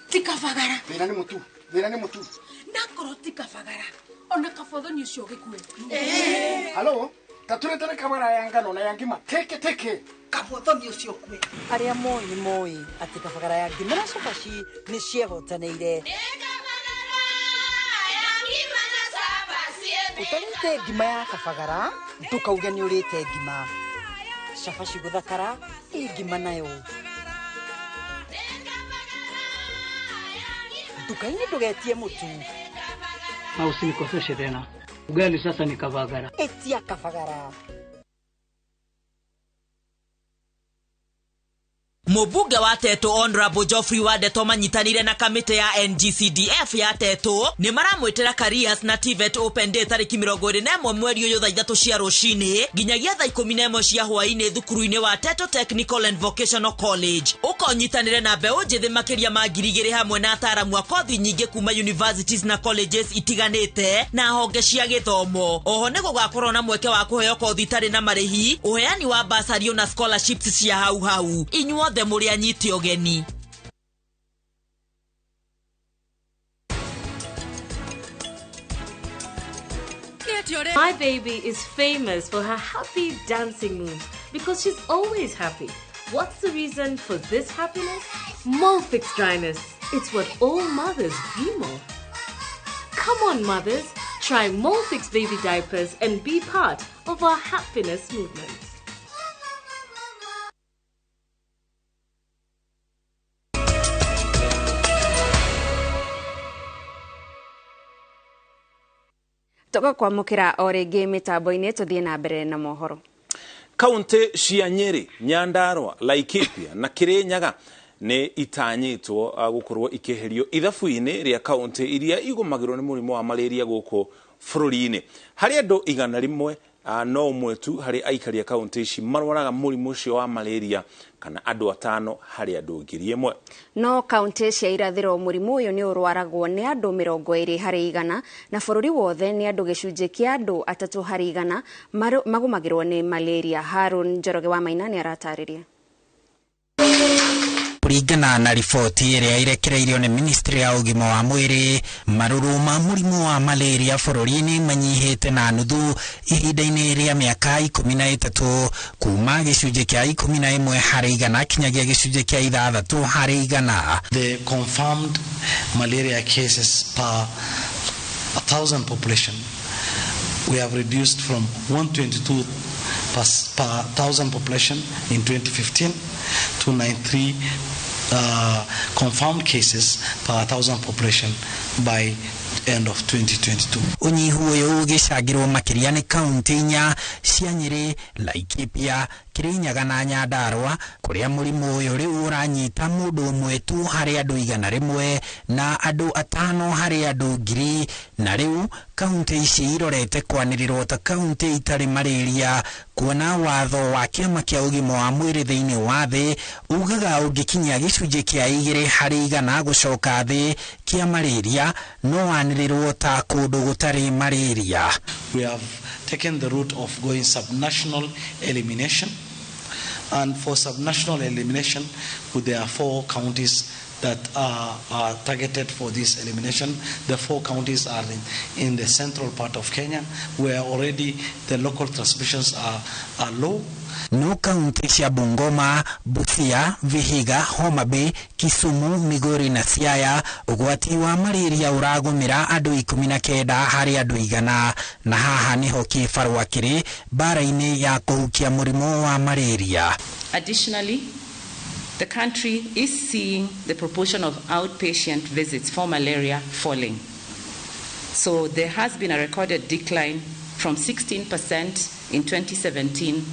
Tikavagara. Wira ni mutu. Nakoro tikavagara. Ona kafodho ni ucio gikue. Halo, taturetera kamera ya ngano na ya ngima. Teke. Kafodho ni ucio kue. Aria moi ati kavagara ya ngima na sofaci ni ciehotaneire. Utarite ngima ya kavagara, tukauga ni urite ngima. Cabaci guthakara, ngima nayo. Dukaini ndugetie mutu. Na usinikoseshe tena. Ugali sasa ni kavagara. Etia kavagara. Mubunge wa Tetu Honorable Geoffrey Wadeto manyitanire na kamite ya NGCDF ya Tetu ni maramwitira Careers na TVET Open Day tariki 21 mweri uyu thaa 3 cia rucini nginyagia thaa 11 cia hwaini thukuru-ini wa Tetu Technical and Vocational College. Ukonyitanire na mbeu njithi makiria ma 2,000 hamwe na ataramu a kothi nyingi kuma universities na colleges itiganite na honge cia githomo. Oho ni gugakorwo na mweke wa kuheo kothi tari na marihi, uheani wa bursary na scholarships cia hau inyuothe muri anyiti ogeni. My baby is famous for her happy dancing moves because she's always happy. What's the reason for this happiness? Molfix dryness. It's what all mothers dream of. Come on, mothers. Try Molfix baby diapers and be part of our happiness movement. Toka kwa mukira o ringi mitambo-ini tuthie na mbere na mohoro. Kaunti cia Nyeri, Nyandarua, Laikipia na Kirinyaga ni itanyitwo gukorwo ikiherio ithabu-ini ria kaunti iria igumagirwo ni murimu wa malaria guku bururi-ini. Hari andu 100 no ũmwe tu harĩ aikari a kaunti ici marwaraga mũrimũ ũcio wa malaria kana andũ 5 harĩ andũ 1,000. No kaunti cia irathĩro mũrimũ ũyũ nĩ ũrwaragwo nĩ andũ 20 harĩ 100 na bũrũri wothe nĩ andũ gĩcunjĩ kĩa andũ 3 harĩ 100 magũmagĩrwo nĩ malaria. Harun Njoroge wa Maina nĩ aratarĩria. Kũringana na riboti ĩrĩa irekereirio nĩ Ministry ya Ũgima wa Mwĩrĩ, marũrũ ma mũrimũ wa malaria bũrũri-inĩ manyihĩte na nuthu ihinda-inĩ rĩa mĩaka 13 kuma gĩcunjĩ kĩa 11 harĩ 100 kinyagia gĩcunjĩ kĩa 6 harĩ 100. The confirmed malaria cases per 1,000 population we have reduced from 122 per 1,000 population in 2015 to 93 confirmed cases per 1,000 population by end of 2022. Unyihu ũyũ ũgĩcangĩrwo makĩria nĩ kaunti 4 cia Nyĩrĩ, Laikipia, Kirinyaga na Nyandarua, kũrĩa mũrimũ ũyũ rĩu ũranyita mũndũ ũmwe tu harĩ andũ 100 na andũ 5 harĩ andũ 1,000, na rĩu kaunti ici irorete kwanĩrĩrwo ta kaunti itarĩ malaria, kuona watho wa kĩama kĩa ũgima wa mwĩrĩ thĩinĩ wa thĩ ugaga ũngĩkinyia gĩcunjĩ kĩa 2 harĩ 100 gũcoka thĩ kĩa malaria no wanĩrĩrwo ta kũndũ gũtarĩ malaria. We have taken the route of going subnational elimination, and for subnational elimination there are 4 counties that are targeted for this elimination. The 4 counties are in the central part of Kenya, where already the local transmissions are low. No kaunti cia Bungoma, Busia, Vihiga, Homa Bay, Kisumu, Migori na Siaya ũgwati wa malaria ũragũmĩra andũ 19 harĩ andũ 100, na haha nĩho kĩbarũa kĩrĩ mbara-inĩ ya kũhukia mũrimũ wa malaria. Additionally, the country is seeing the proportion of outpatient visits for malaria falling. So there has been a recorded decline from 16% in 2017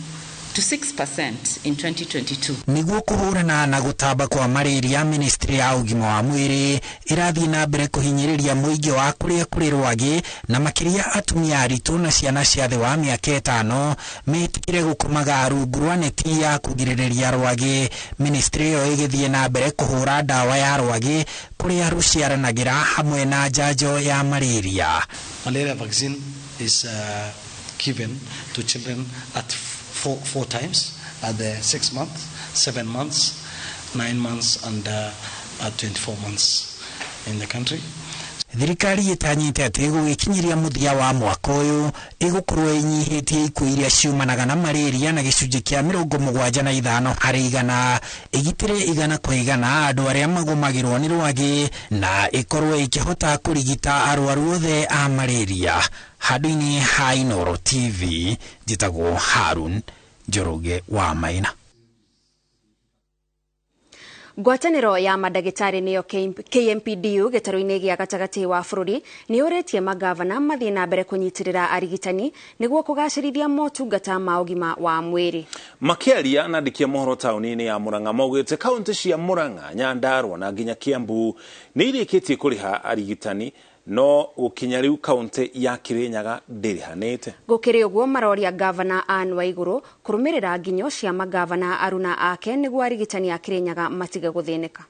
to 6% in 2022. Niguo kũhũrana na gũtamba kwa malaria, Ministry ya Ũgima wa Mwĩrĩ ĩrathiĩ na mbere kũhinyĩrĩria mũingĩ wa kũrĩa kũrĩ rwagĩ na makĩria atumia aritũ na ciana cia thĩ wa mĩaka 5 metikire gũkomaga rungu rwa neti ya kũgirĩrĩria rwagĩ. Ministry ĩyo ĩgĩthiĩ na mbere kũhũra ndawa ya rwagĩ kũrĩa rũciaranagĩra hamwe na njanjo ya malaria. Malaria vaccine is given to children at 4 times at the 6 months, 7 months, 9 months and 24 months in the country. Thirikari ĩtanyĩte atĩ gũgĩkinyiria mũthia wa mwaka ũyũ ĩgũkorwo ĩnyihĩtie ikuũ iria ciumanaga na malaria na gĩcunjĩ kĩa 75 harĩ 100, ĩgitĩre 100% andũ arĩa magũmagĩrwo nĩ rwagĩ na ĩkorwo ĩkĩhota kũrigita arwaru othe a malaria. Handũ-inĩ ha Inooro TV, njĩtagwo Harun Njoroge wa Maina. Ngwatanĩro ya mandagĩtarĩ nĩyo KMPDU gĩtarũ-inĩ gĩa gatagatĩ wa bũrũri nĩ ũrĩtie magavana mathiĩ na mbere kũnyitĩrĩra arigitani nĩguo kũgacĩrithia motungata ma ũgima wa mwĩrĩ. Makĩaria na andĩki a mohoro taũni-inĩ ya Murang'a maugĩte kaunti cia Murang'a, Nyandarua na nginya Kiambu nĩ irĩkĩtie kũrĩha arigitani, no gũkinya rĩu kaunti ya Kirinyaga ndĩrĩhanĩte. Gũkĩrĩ ũguo maroria gavana Anne Waigũrũ kũrũmĩrĩra nginyo cia magavana aruna ake nĩguo arigitani a Kirinyaga matige gũthĩnĩka.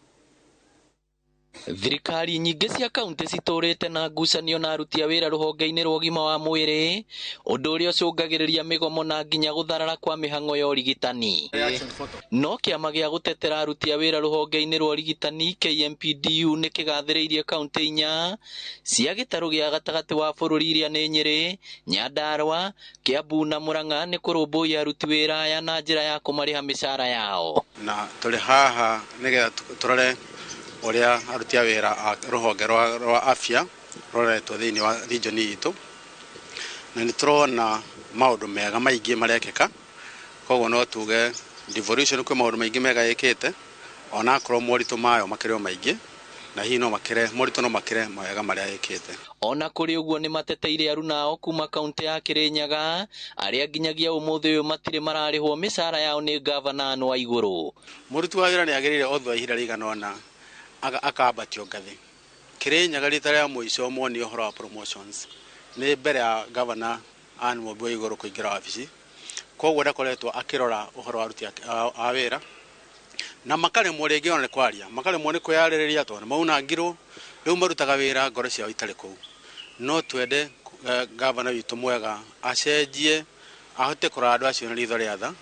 Thirikari nyingĩ cia kaunti citũrĩte na ngucanio na aruti a wĩra rũhonge-inĩ rwa ũgima wa mwĩrĩ, ũndũ ũrĩa ũcũngagĩrĩria mĩgomo na nginya gũtharara kwa mĩhang'o ya ũrigitani. No kĩama gĩa gũtetera aruti a wĩra rũhonge-inĩ rwa ũrigitani KMPDU nĩ kĩgathĩrĩirie kaunti 4 cia gĩtarũ gĩa gatagatĩ wa bũrũri iria nĩ Nyĩrĩ, Nyandarua, Kiambu na Murang'a nĩ kũrũmbũiya aruti wĩra aya na njĩra ya kũmarĩha mĩcara yao. Na tũrĩ haha nĩgetha tũrore ũrĩa aruti a wĩra a rũhonge rwa afya roretwo thĩinĩ wa region itũ, na nĩ tũrona maũndũ mega maingĩ marekĩka. Koguo no tuge devolution kwĩ maũndũ maingĩ mega yĩkĩte, ona akorwo moritũ mayo makĩrĩ maingĩ, na hihi no makĩre moritũ no makĩre mawega marĩa yĩkĩte. Ona kũrĩ ũguo nĩ mateteire aruna ao kuma kaunti ya Kirinyaga arĩa nginyagia ũmũthĩ ũyũ matirĩ mararĩhwo mĩcara yao nĩ gavana Anne Waigũrũ. Mũruti wa wĩra nĩ agĩrĩire othwa ihinda rĩigana ũna akaambatio ngathĩ. Kirinyaga rita rĩa mũico monio ũhoro wa promotions nĩ mbere ya gavana Anne Wambui iguru kuingira wabici koguo ndakoretwo akirora uhoro wa aruti a wira na makaremwo ringi ona kwaria makaremwo ni kwiyaririria tondu mauna ngiro riu marutaga wira ngoro ciao itari kuu no twende gavana witu mwega acenjie ahote kurora andu acio na ritho ria tha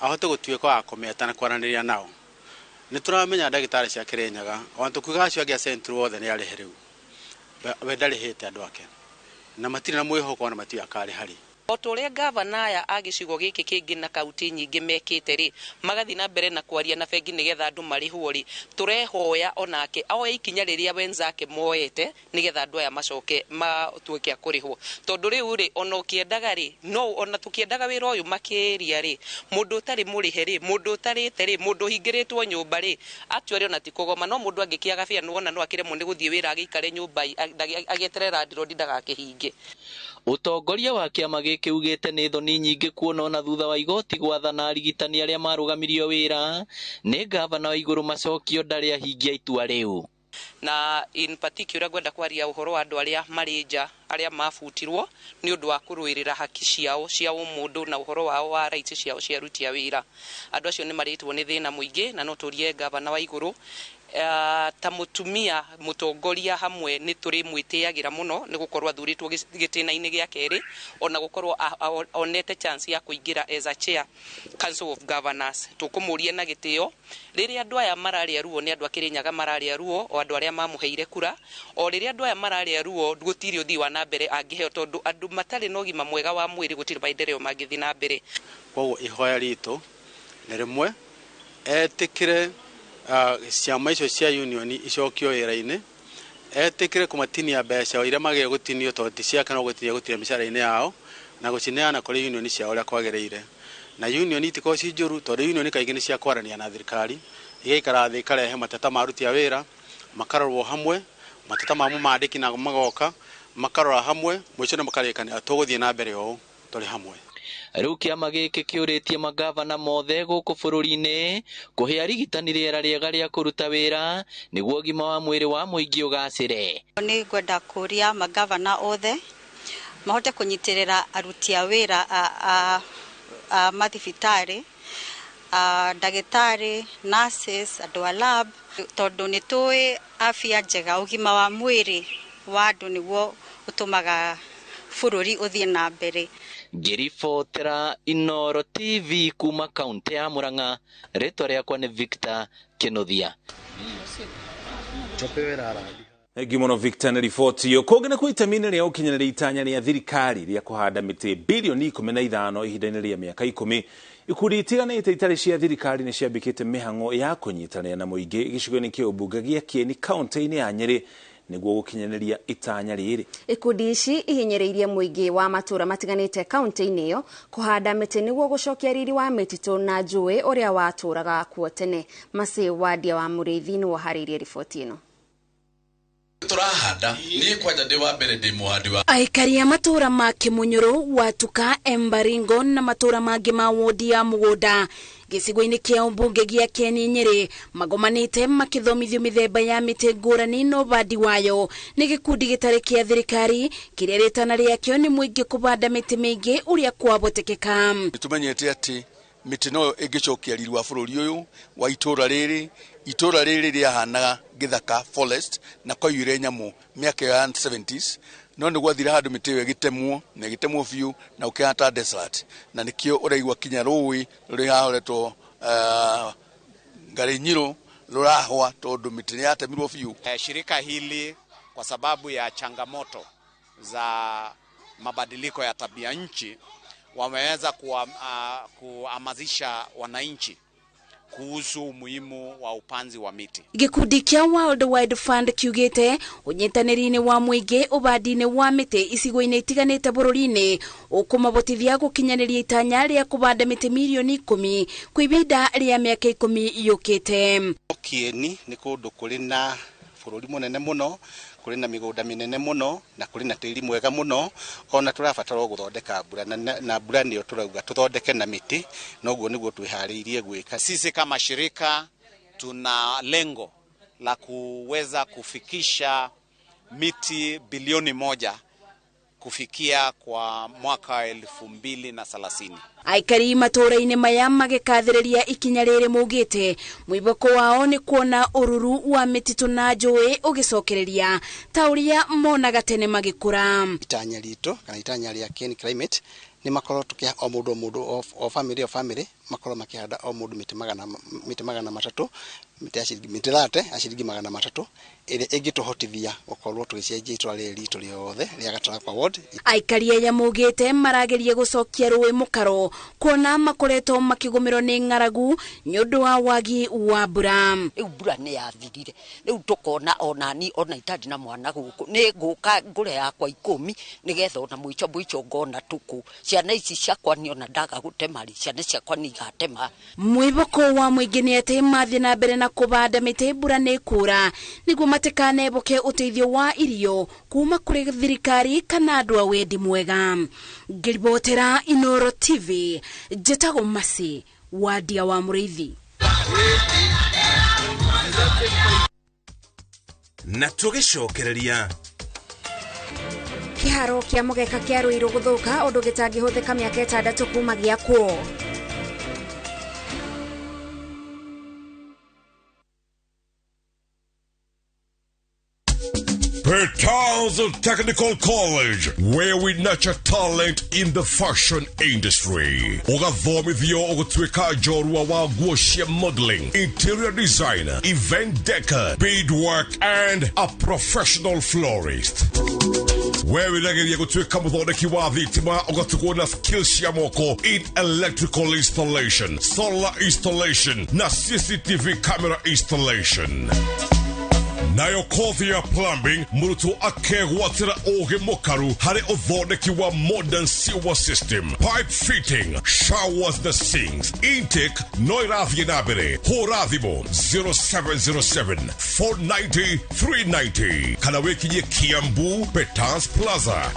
ahote gutuika wa kumeta na kwaraniria nao ni turamenya ndagitari cia Kirinyaga ontu kuga acio angia central wothe ni ari heriu we ndari hite andu ake na matiri na mwihoko na mati akari hari Otoria gavana aya agicigo giki kingi na kaunti nyingi mekite ri magathi na mbere na kwaria na bengi nigetha andu marihwo ri turehoya onake oye ikinya riria wenzake moete nigetha andu aya macoke matuike akurihwo tondu riu ri ona ukiendaga ri no ona tukiendaga wira uyu makiria ri mundu utari murihe ri mundu utarite ri mundu hingiritwo nyumba ri actually ona tikugoma no mundu angikiaga bia no ona no akiremwo ni guthie wira agikare nyumba agieterera ndirodi ndagakihinge utongoria wa kiama giki ugite ni thoni nyingi kuona ona thutha wa igoti gwathana arigitani aria marugamirio wira ni gavana wa iguru macokio ndari ahingia itua riu na in particular gwenda kwaria uhoro wa andu aria marinja aria mafutirwo ni undu wa kuruirira haki ciao cia umundu na uhoro wao wa rights ciao cia ruti ya wira andu acio ni maritwo ni thina muingi na no turie gavana wa iguru ta mutumia mutongoria hamwe ni turi mwitiagira muno ni gukorwa athuritwo gitina-ini gia keri ona gukorwa onete chance ya kuingira as a chair council of governors tukumuria na gitio riria andu aya mararia ruo ni andu Kirinyaga mararia ruo o andu aria mamuheire kura o riria andu aya mararia ruo gutiri uthi wa na mbere angiheo tondu andu matari no gima mwega wa mwiri gutiri maendeleo magithi na mbere koguo ihoya ritu ni rimwe etikire ciama icio cia union icokio wira-ini etikire kumatinia mbeca o iria magia gutinio tondu ciaka no gutinia micara-ini yao na gucineana kuri union cia uria kwagiriire na union itiko ci njuru tondu union kaingi ni cia kwarania na thirikari igaikara thi ikarehe mateta maruti a wira makarorwo hamwe mateta mamu maandiki na magoka makarora hamwe mwico ni makarikania tuguthie na mbere o turi hamwe riu kiama giki kiuritie magavana mothe guku bururi-ini kuhe arigitani riera riega ria kuruta wira niguo ugima wa mwiri wa muingi ugacire ni gwenda kuria magavana othe mahote kunyitirira aruti a wira a mathibitari ndagitari nurses andu a lab tondu ni tui afya njega ugima wa mwiri wa andu niguo utumaga bururi uthie na mbere Ngiribotera Inoro TV kuma kaunti ya Murang'a ritwa riakwa ni Victor Kinothia Gimono Victor na riboti yo kogena kuitamina ria ukinyana itanya ria thirikari ria kuhanda miti bilioni 15 ihinda-ini ria miaka 10 ikundi itiganite itari cia thirikari ni ciambikite mihango ya kunyitana na muingi gicigo-ini kia ubunge gia Kieni kaunti-ini ya Nyeri niguo gukinyaniria itanya riri ikundi ici ihinyereirie muingi wa matura matiganite kaunti-ini iyo kuhanda miti niguo gucokia riri wa mititu na njui uria waturaga kuo tene Masi Wadia wa Muriithi ni waharirie riboti ino turahanda ni kwaja ndi wa mbere ndi muhandi wa aikari a matura ma Kimunyuru Watuka Embaringo na matura mangi ma wodi ya Mugunda gicigo-ini kia umbunge gia Kieni Nyeri magomanite makithomithio mithemba ya miti ngurani no badi wayo ni gikundi gitari kia thirikari kiria ritana riakio ni muingi kubanda miti mingi uria kwabotekeka tumenyete ati miti no igicokia riri wa bururi uyu wa itura riri riahanaga githaka forest na koyure nyamu miaka ya 70s no ni gwathira handu miti we gitemwo na gitemwo biu na ukihata desert na nikio uraigwa kinya rui ruri haoretwo ngari nyiro rurahwa tondu miti ni yatemirwo biu. Shirika hili kwa sababu ya changamoto za mabadiliko ya tabia nchi wameweza kuhamasisha wananchi kuhusu umuhimu wa upanzi wa miti. Gikundi kia World Wide Fund kiugite unyitaniri-ini wa muingi ubandi-ini wa miti icigo-ini itiganite bururi-ini ukumabotithia gukinyaniria itanya ria kubanda miti milioni 10 kwa ihinda ria miaka 10 yukite. Kieni ni kundu kuri na bururi munene muno kuri na migunda minene muno na kuri na tiri mwega muno ona turabatara guthondeka mbura na mbura niyo turauga tuthondeke na miti noguo niguo twihariirie gwika. Sisi kama shirika tuna lengo la kuweza kufikisha miti bilioni 1 kufikia kwa mwaka 2030. Aikari matura-inĩ maya magĩkathĩrĩria ikinya rĩrĩ maugĩte mwĩboko wao nĩ kuona ũruru wa mĩtitũ na njũĩ ũgĩcokereria ta ũrĩa monaga tene magĩkũra. Itanya ritũ kana itanya rĩa Ken Climate nĩ makorwo tũkĩha o mũndũ o family makorwo makĩhanda o mũndũ mĩtĩ 300 mĩtĩ ya ciringi 300 ĩrĩa ĩngĩtũhotithia gũkorwo tũgĩcenjia itũra rĩrĩ ritũ rĩothe rĩa Gatarakwa ward. Aikari aya maugĩte marageria gũcokia rũĩ mũkaro kuona makoretwo makĩgũmĩrwo nĩ ng'aragu nĩ ũndũ wa wagi wa mbura. Rĩu mbura nĩ yathirire, rĩu tũkona onani ona itarĩ na mwana gũkũ nĩ ngũka ngũre yakwa 10 nĩgetha ona mũico ngona tuku ciana ici ciakwa nĩ ona ndaga gũtema ciana ciakwa nĩ igatema. Mwĩboko wa mũingĩ nĩ atĩ mathiĩ na mbere na kũbanda mĩtĩ mbura nĩ kura nĩguo matikaneboke ũteithio wa irio kuma kũrĩ thirikari kana andũ a wendi mwega. Ngĩribotera Inooro TV njĩtagwo Masi Wadia wa Mũrĩithi. Na tũgĩcokereria kĩharo kĩa mũgeka kĩa Ruiru gũthũka ũndũ gĩtangĩhũthĩka mĩaka 6 kuma gĩakwo. Petals Technical College, where we nurture talent in the fashion industry. Ugathomithio ugutwika jorua wa nguo cia modeling, interior designer, event decor, beadwork, and a professional florist. Where we nageria gutwika muthondeki wa thitima ugatukwo na skills cia moko in electrical installation, solar installation, na CCTV camera installation. Nayo kothi ya plumbing murutu akegwatira oge mokaru hari uthondeki wa modern sewer system, pipe fitting, showers na sinks. Intake no irathie na mbere. Hũra thimũ 0707 490 390 kana wĩkinyie Kiambu Petals Plaza.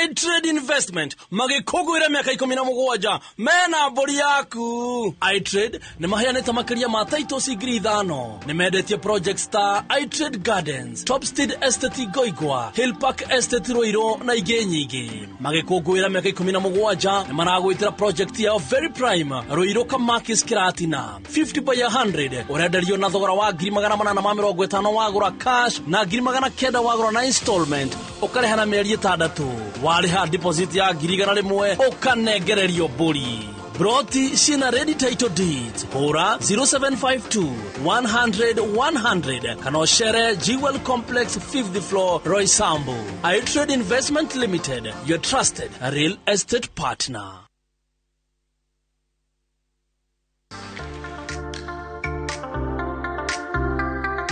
iTrade Investment magĩkũngũĩra mĩaka 17 mena mbũri yaku. iTrade nĩ maheanĩte makĩria ma titles 5,000. nĩ mendetie projects ta iTrade Gardens, Topstead Estate Goigwa, Hill Park Estate Ruiru na ingĩ nyingĩ. Magĩkũngũĩra mĩaka 17 nĩ maragwĩtĩra project ya Very Prime Ruiru Kamakis Kiratina 50 by 100 ũrenderio na thogora wa 850 wagũra cash na 900 wagũra na installment ũkarĩha na mĩeri 6. Waliha deposit ya 100 ukanengererio mbũri. Broti ciina ready title deeds. Hora 0752 100 100 Kanoshere Jewel Complex 5th floor Roysambu. iTrade Investment Limited, your trusted real estate partner.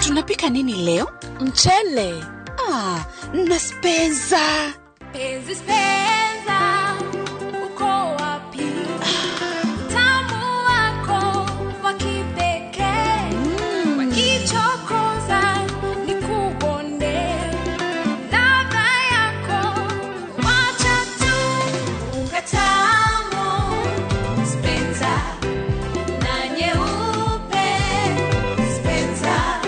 Tunapika nini leo? Mchele. Na spenza. Penzi spenza, uko wapi? Tamu wako wa kipekee, wakichokoza ni kubonde. Ladha yako, wacha tu ukatamu. Spenza, na nyeupe. Spenza,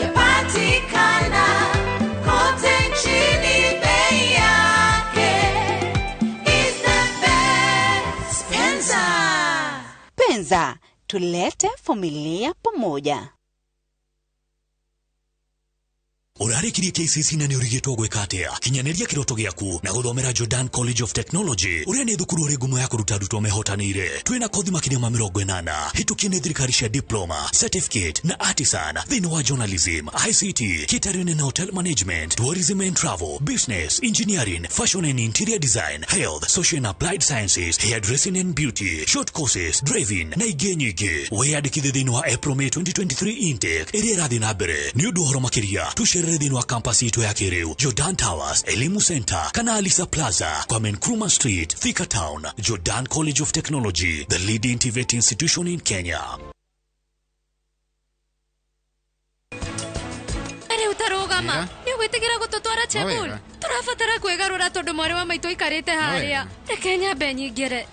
yapatikana kote nchini. Penza, tulete familia pamoja. Urarikirie KCC na nĩ ũrigĩtwo gwĩka atĩa? Kinyanĩria kĩroto gĩaku na gũthomera Jordan College of Technology, ũrĩa nĩ thukuru ũrĩ ngumo ya kũruta arutwo mehotanĩire. Twĩna kothi makĩria ma 80 hĩtũkie nĩ thirikari cia diploma, certificate na artisan thĩinĩ wa journalism, ICT, catering and hotel management, tourism and travel, business, engineering, fashion and interior design, health, social and applied sciences, hairdressing and beauty, short courses, driving na ingĩ nyingĩ. Wĩyandĩkithie thĩinĩ wa April May 2023 intake ĩrĩa ĩrathiĩ na mbere. Nĩ ũndũ ũhoro makĩria tucerere thĩinĩ wa campus itũ ya kĩrĩu, Jordan Towers, Elimu Center kana Alisa Plaza, Kwame Nkrumah Street, Thika Town. Jordan College of Technology, the leading TVET institution in Kenya. Utarugama ni ugwitikira gututwara Chebul. Turabatara kwegarura tondu mwari wa maitu ikarite haria. Reke nyambe nyingire.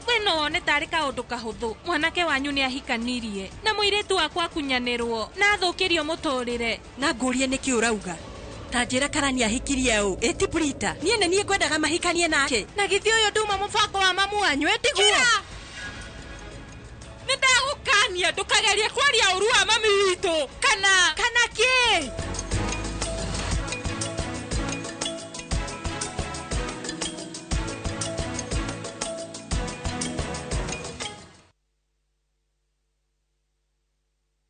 We no one tari kaundu kahuthu. Mwanake wanyu ni ahikanirie na muiritu wakwa kunyanirwo na athukirio muturire. Na ngurie niki urauga? Tanjira karani ahikirie u etibrita. Nie nie kwendaga mahikanie nake. Na githi uyu nduma mubango wa mamu wanyu etiguo. Nindagukania ndukagerie kwaria uru wa mami witu. Kana ki?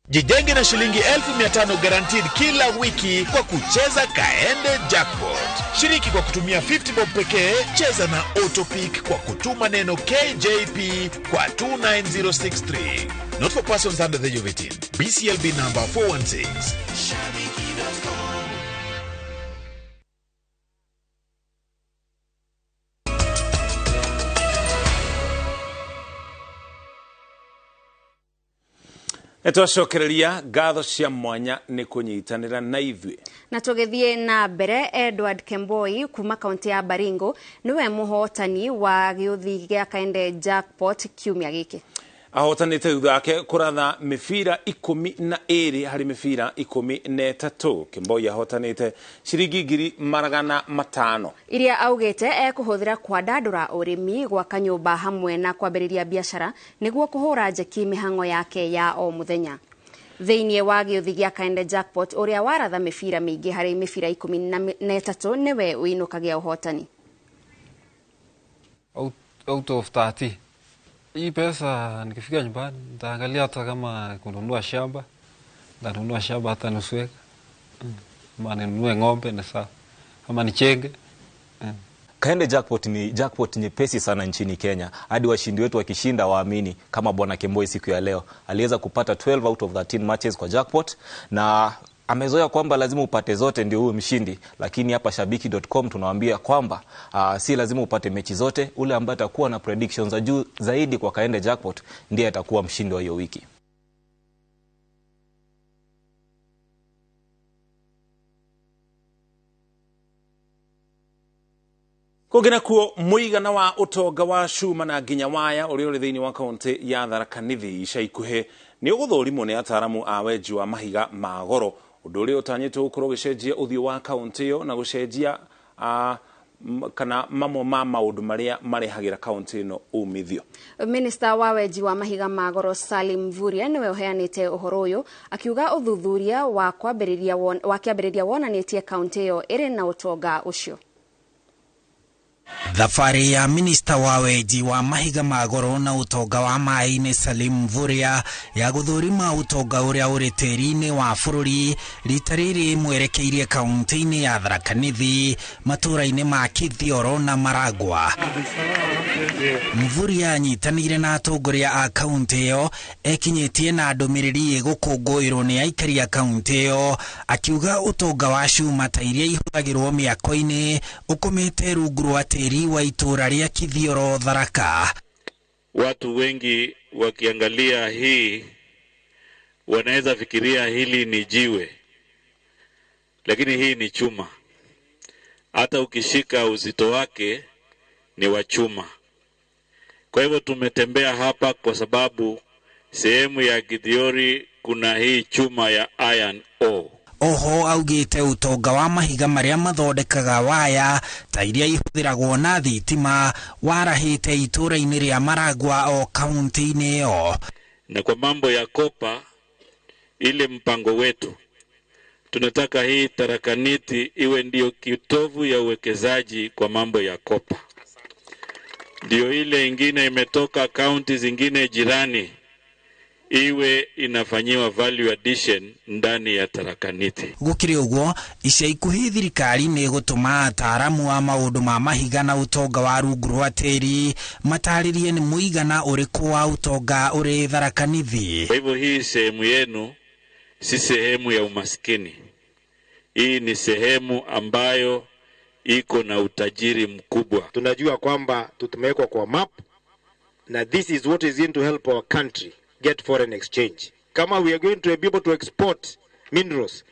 Jijenge na shilingi 1500 guaranteed kila wiki kwa kucheza Kaende Jackpot. Shiriki kwa kutumia 50 bob pekee, cheza na Autopic kwa kutuma neno KJP kwa 29063. Not for persons under the age of 18. BCLB number 416. Etwacokereria ngatho cia mwanya ni kunyitanira na ithuĩ. Na tugithie na mbere, Edward Kemboi kuma kaunti ya Baringo niwe muhotani wa giuthi gia Kaende Jackpot kiumia giki. Ahotanite thutha wake kuratha mibira 12 hari mibira 13. Kemboi ahotanite ciringi 500,000 iria augite ekuhuthira kwadandura urimi gwa kanyumba hamwe na kwambiriria biashara niguo kuhura njeki mihango yake ya o muthenya. Theinie wa giuthi gia Kaende Jackpot uria waratha mibira mingi hari mibira 13 niwe uinukagia uhotani. Out of 30. Hii pesa nikifika nyumbani nitaangalia hata kama kununua shamba, ndanunua shamba hata nusu eka. Kama ninunue ng'ombe na sawa. Kama ni chenge. Kaende Jackpot ni jackpot nyepesi sana nchini Kenya. Hadi washindi wetu wakishinda waamini kama bwana Kemboi siku ya leo. Aliweza kupata 12 out of 13 matches kwa jackpot na amezoea kwamba lazima upate zote ndio uwe mshindi, lakini hapa shabiki.com tunawaambia kwamba si lazima upate mechi zote. Ule ambaye atakuwa na predictions za juu zaidi kwa Kaende Jackpot ndiye atakuwa mshindi wa hiyo wiki. Kugina kuo muigana wa utonga wa Cuma na nginya waya uri thiini wa kaunti ya Tharaka Nithi ica ikuhe ni uguthũrimwo ni ataramu a wenji wa mahiga ma goro. Undu uri utanyitwo gukorwo gicenjia uthio wa kaunti yo na gucenjia kana mamwe ma maundu maria marehagira kaunti no umithio. Minister wa wenji wa mahiga ma goro Salim Mvurya niwe uheanite uhoro uyu akiuga uthuthuria wa kiambiriria wonanitie kaunti yo iri na utonga ucio. Thafari ya minista wa wenji wa mahiga ma goro na utonga wa mai-ini Salim Mvurya ya guthurima utonga uria uri tiri-ini wa bururi rita riri mwerekeirie kaunti-ini ya Tharaka Nithi, matura-ini ma Kithioro na Maragwa. Mvurya anyitanire na atongoria a kaunti yo ekinyitie na ndumiriri igukungũirwo ni aikari a kaunti yo, akiuga utonga wa Cuma ta iria ihũthagĩrwo mĩako-inĩ ukomete rungu rwa tĩri wa itura ria Kithioro Tharaka. Watu wengi wakiangalia hii wanaweza fikiria hili ni jiwe, lakini hii ni chuma. Hata ukishika uzito wake ni wa chuma. Kwa hivyo tumetembea hapa kwa sababu sehemu ya Githiori kuna hii chuma ya iron ore. Oho augite utonga wa mahiga maria mathondekaga waya ta iria ihũthĩragwo na thitima warahite itura-inĩ ria Maragwa o kaunti-inĩ yo. Na kwa mambo ya kopa, ile mpango wetu tunataka hii Tharaka Nithi iwe ndio kitovu ya uwekezaji kwa mambo ya kopa. Ndio ile ingine imetoka kaunti zingine jirani iwe inafanyiwa value addition ndani ya Tharaka Nithi. Gukiri uguo ica ikuhi thirikari ni gutuma ataramu wa maundu ma mahiga na utonga wa rungu rwa tĩri mataririe ni muigana uriku wa utonga uri Tharaka Nithi. Kwa hivyo hii sehemu yenu si sehemu ya umaskini. Hii ni sehemu ambayo iko na utajiri mkubwa. Tunajua kwamba tutumewekwa kwa map na this is what is going to help our country get foreign exchange. Kama we are going to be able to export minerals,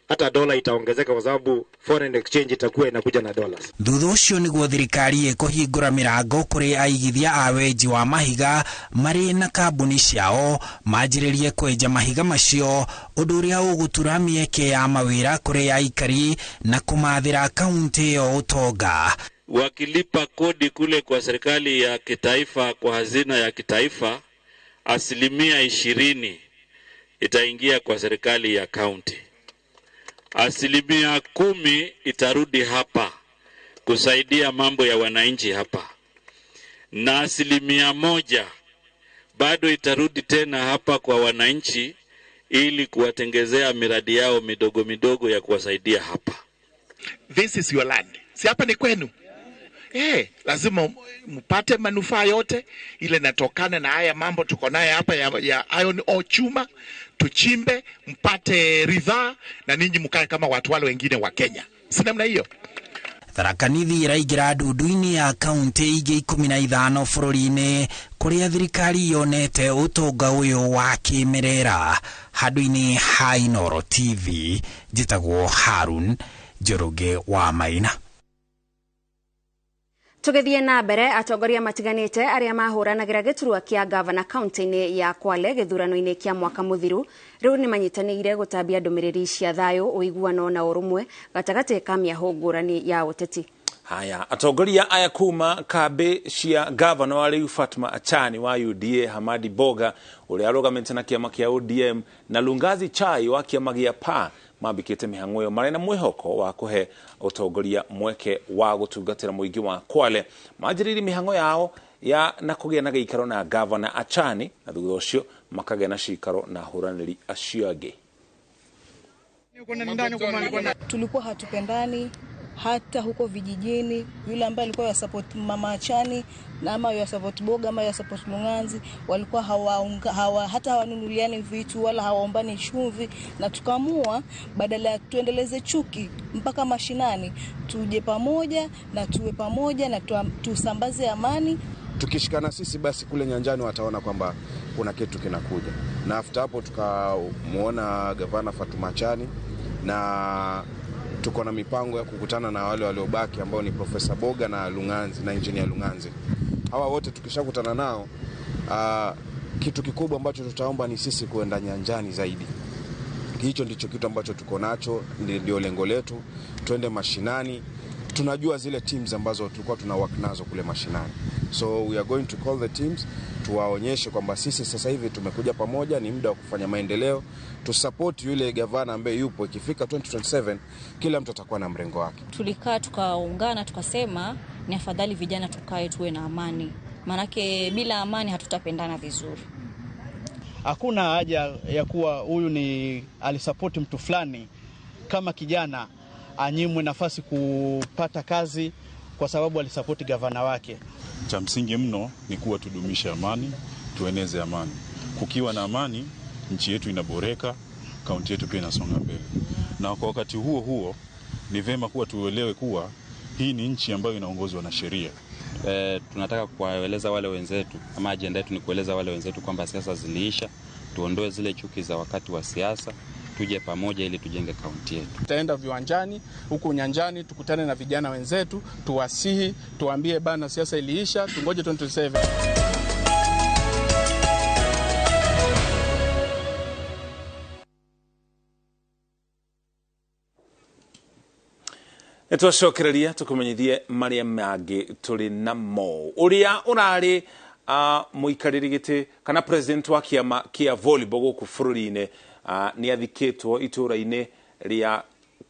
hata dola itaongezeka kwa sababu foreign exchange itakuwa inakuja na dollars. Thutha ucio niguo thirikari ikuhingura mirango kuri aigithia a wenji wa mahiga mari na kambuni ciao manjiririe kwenja mahiga macio, undu uria ugutura mieke ya mawira kuri aikari na kumathira kaunti yo utonga. Wakilipa kodi kule kwa serikali ya kitaifa, kwa hazina ya kitaifa, 20% itaingia kwa serikali ya kaunti. 10% itarudi hapa kusaidia mambo ya wananchi hapa, na 1% bado itarudi tena hapa kwa wananchi ili kuwatengezea miradi yao midogo midogo ya kuwasaidia hapa. This is your land. Si hapa ni kwenu. Lazima mpate manufaa yote ile natokana na haya mambo tuko naye hapa ya iron ore, chuma, tuchimbe, mpate ridhaa na ninyi mkae kama watu wale wengine wa Kenya. Si namna hiyo. Tharaka Nithi iraingira ndundu-ini ya kaunti ingĩ 15 bũrũri-inĩ kũrĩa thirikari yonete ũtonga ũyũ wa kĩmerera. Handũ-inĩ ha Inooro TV, njĩtagwo Harun Njoroge wa Maina. Tugithie na mbere, atongoria matiganite aria mahuranagira giturwa kia gavana kaunti-ini ya Kwale githurano-ini kia mwaka muthiru riu ni manyitanire gutambia ndumiriri cia thayo, uiguano na urumwe gatagati ka miaho ngurani ya uteti. Haya, atongoria aya kuma kambi cia gavana wa riu Fatma Achani wa UDA, Hamadi Boga uria arugamite na kiama kia ODM na Lungazi Chai wa kiama gia PA mambikite mihango yo marena mwihoko wa kuhe utongoria mweke wa gutungatira muingi wa Kwale. Majiriri mihango yao ya na kugia na giikaro na gavana Achani na thutha ucio makagea na cikaro na huraniri acio angi. Tulikuwa hatupendani hata huko vijijini. Yule ambaye alikuwa ya support mama Achani na ama ya support Boga ama ya support Lungazi walikuwa hata hawanunuliani vitu wala hawaombani chumvi, na tukamua badala ya tuendeleze chuki mpaka mashinani, tuje pamoja na tuwe pamoja na tusambaze amani. Tukishikana sisi basi kule nyanjani wataona kwamba kuna kitu kinakuja. Na after hapo tukamuona gavana Fatma Achani na tuko na mipango ya kukutana na wale waliobaki ambao ni Profesa Boga na Lunganzi na Engineer Lunganzi. Hawa wote tukishakutana nao, kitu kikubwa ambacho tutaomba ni sisi kuenda nyanjani zaidi. Hicho ndicho kitu ambacho tuko nacho, ndio lengo letu, tuende mashinani. Tunajua zile teams ambazo tulikuwa tuna work nazo kule mashinani. So we are going to call the teams, tuwaonyeshe kwamba sisi sasa hivi tumekuja pamoja, ni muda wa kufanya maendeleo, to support yule gavana ambaye yupo. Ikifika 2027 kila mtu atakuwa na mrengo wake. Tulikaa tukaungana tukasema ni afadhali vijana tukae tuwe na amani, manake bila amani hatutapendana vizuri. Hakuna haja ya kuwa huyu ni alisupport mtu fulani kama kijana anyimwe nafasi kupata kazi kwa sababu alisupport gavana wake. Cha msingi mno ni kuwa tudumishe amani, tueneze amani. Kukiwa na amani, nchi yetu inaboreka, kaunti yetu pia inasonga mbele. Na kwa wakati huo huo ni vema kuwa tuelewe kuwa hii ni nchi ambayo inaongozwa na sheria. Tunataka kuwaeleza wale wenzetu, ama ajenda yetu ni kueleza wale wenzetu kwamba siasa ziliisha, tuondoe zile chuki za wakati wa siasa, tuje pamoja ili tujenge kaunti yetu. Tutaenda viwanjani, huku nyanjani, tukutane na vijana wenzetu, tuwasihi, tuambie bana siasa iliisha, tungoje 2027. Etwacokereria tukumenyithie maria mangi tuli namo. Uria urari muikariri giti kana president wa kiama kia volleyball guku bururi-ini ni athikitwo itura-ini ria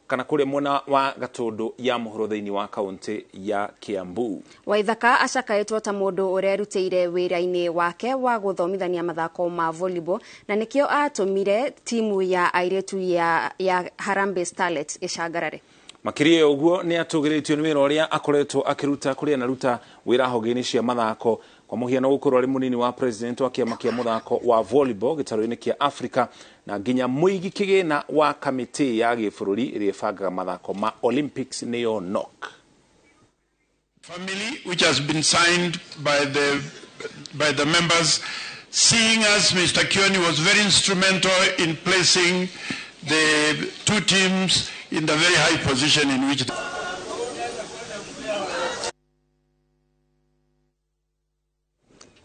kana kuri mwena wa Gatundu ya muhuro thiini wa kaunti ya Kiambu. Waithaka acakaitwo ta mundu urerutĩire wĩra-inĩ wake wa guthomithania mathako ma volleyball, na nikio atumire timu ya airetu ya Harambee Starlets icangarare. Makiria uguo ni atugiritio ni wira uria akoretwo akiruta kuria naruta wira hogeni cia mathako kwa muhiano gukorwo ari munini wa president wa kiama kia muthako wa volleyball gitaro-ini kia Africa na nginya muigi kigina wa kamiti ya gibururi iria ibangaga mathako ma Olympics niyo NOC. Family which has been signed by the members, seeing as Mr. Kioni was very instrumental in placing the two teams in the very high position in which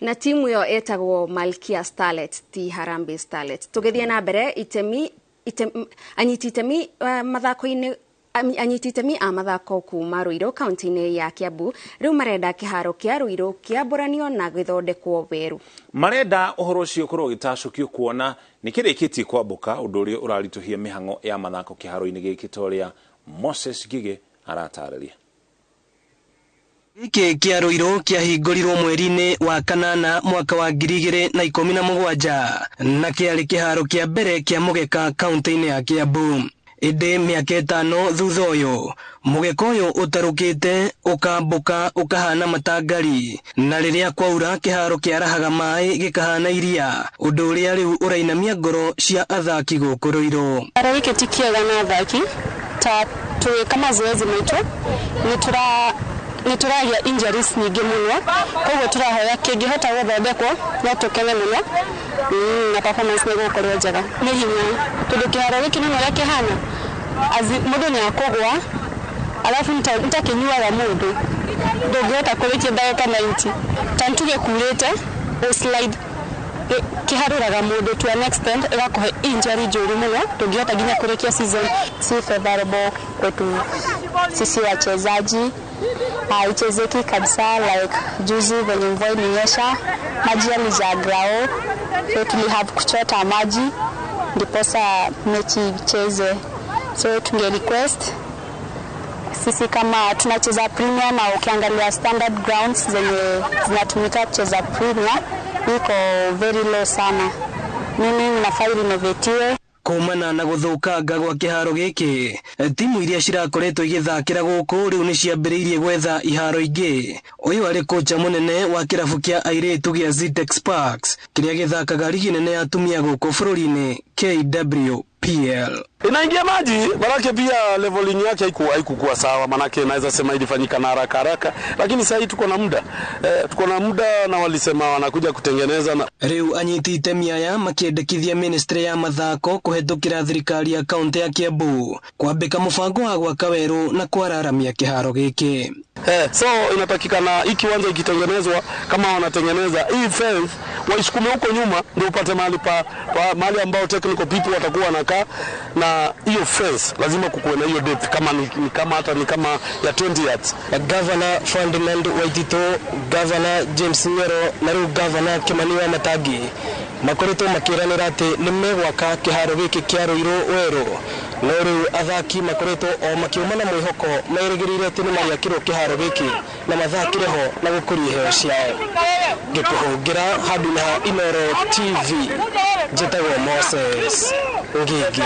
na timu yo etagwo Malkia Starlets ti Harambee Starlets tugithie na mbere anyititemi mathako-ini anyititemi a mathako kuma Ruiru kaunti-ini ya Kiambu riu marenda kiharo kia Ruiru kiamburanio na githondekwo weru marenda uhoro ucio korwo gitacukio kuona nikirikitie kwambuka undu uria urarituhia mihango ya mathako kiharo-ini giki toria Moses Gige aratarĩria. Gĩkĩ kĩa Ruiru kĩahingũrirwo mweri-inĩ wa kanana mwaka wa 2017 na kĩarĩ kĩharo kĩa mbere kĩa mũgeka kaunti-inĩ ya Kiambu. Ĩndĩ mĩaka 5 thutha ũyũ mũgeka ũyũ ũtarũkĩte ũkambuka ũkahana matangari na rĩrĩa kwaura kĩharo kĩarahaga maĩ gĩkahana iria ũndũ ũrĩa rĩu ũrainamia ngoro cia athaki gũkũ Ruiru. Gĩkĩ ti kĩega na athaki ta twĩka mazoezi maitũ nituragia injuries nyingĩ mũno koguo turahoya kĩngĩhota gũthondekwo no tũkene mũno na performance nĩ gũkorwo njega nĩ hinya tondũ kĩharo gĩkĩ nĩ ũrĩa kĩhana mũndũ nĩ akũgwa alafu nitakinyuaga mũndũ ndũngĩhota kũrĩkia ndagĩka 90 ta tuge kurĩte slide kiharuraga mũndũ to an extent ĩgakũhe injury njũru mũno ndũngĩhota nginya kũrĩkia season. Si favorable kwetu sisi wachezaji haichezeki kabisa, like juzi venye mvua ilinyesha maji yalijaa grao, so tulihave kuchota maji ndiposa mechi icheze. So tunge request sisi kama tunacheza Premier na ukiangalia standard grounds zenye zinatumika kucheza Premier iko very low sana, mimi nafaa renovatiwe. Kumana na guthukanga gwa kiharo giki timu iria cirakoretwo igithakira guku riu ni ciambiriirie gwetha iharo ingi. Uyu ari kocha munene wa kirabu kia airitu gia Zitex Parks kiria githakaga ligi nene ya atumia guku bururi-ini KWPL. Inaingia maji baraka pia leveling yake haikuwa sawa, manake naweza sema ilifanyika na haraka lakini sasa tuko na muda tuko na muda na walisema wanakuja kutengeneza na riu anyitite miaya makiendekithia ministry ya mathako kuhetukira thirikari ya kaunti ya Kiambu kwambika mubango wa gwaka weru na kwararamia kiharo giki. So inatakikana hiki kiwanja ikitengenezwa kama wanatengeneza hii fence waisukume huko nyuma ndio upate mahali ambao technical people watakuwa wanakaa, na hiyo fence lazima kukuwe na hiyo depth kama ni kama ya 20 yards. Governor Ferdinand Waitito, Governor James Nyoro na riu Governor Kimani Wamatangi makoretwo makiranira ati ni megwaka kiharo giki kia Ruiru weru. No riu athaki makoretwo o makiumana mwihoko mairigirire ati ni mariakirwo kiharo giki na mathakire ho na gukuria heo ciao. Gikuhungira handu na Inoro TV njitagwo Moses Ngige.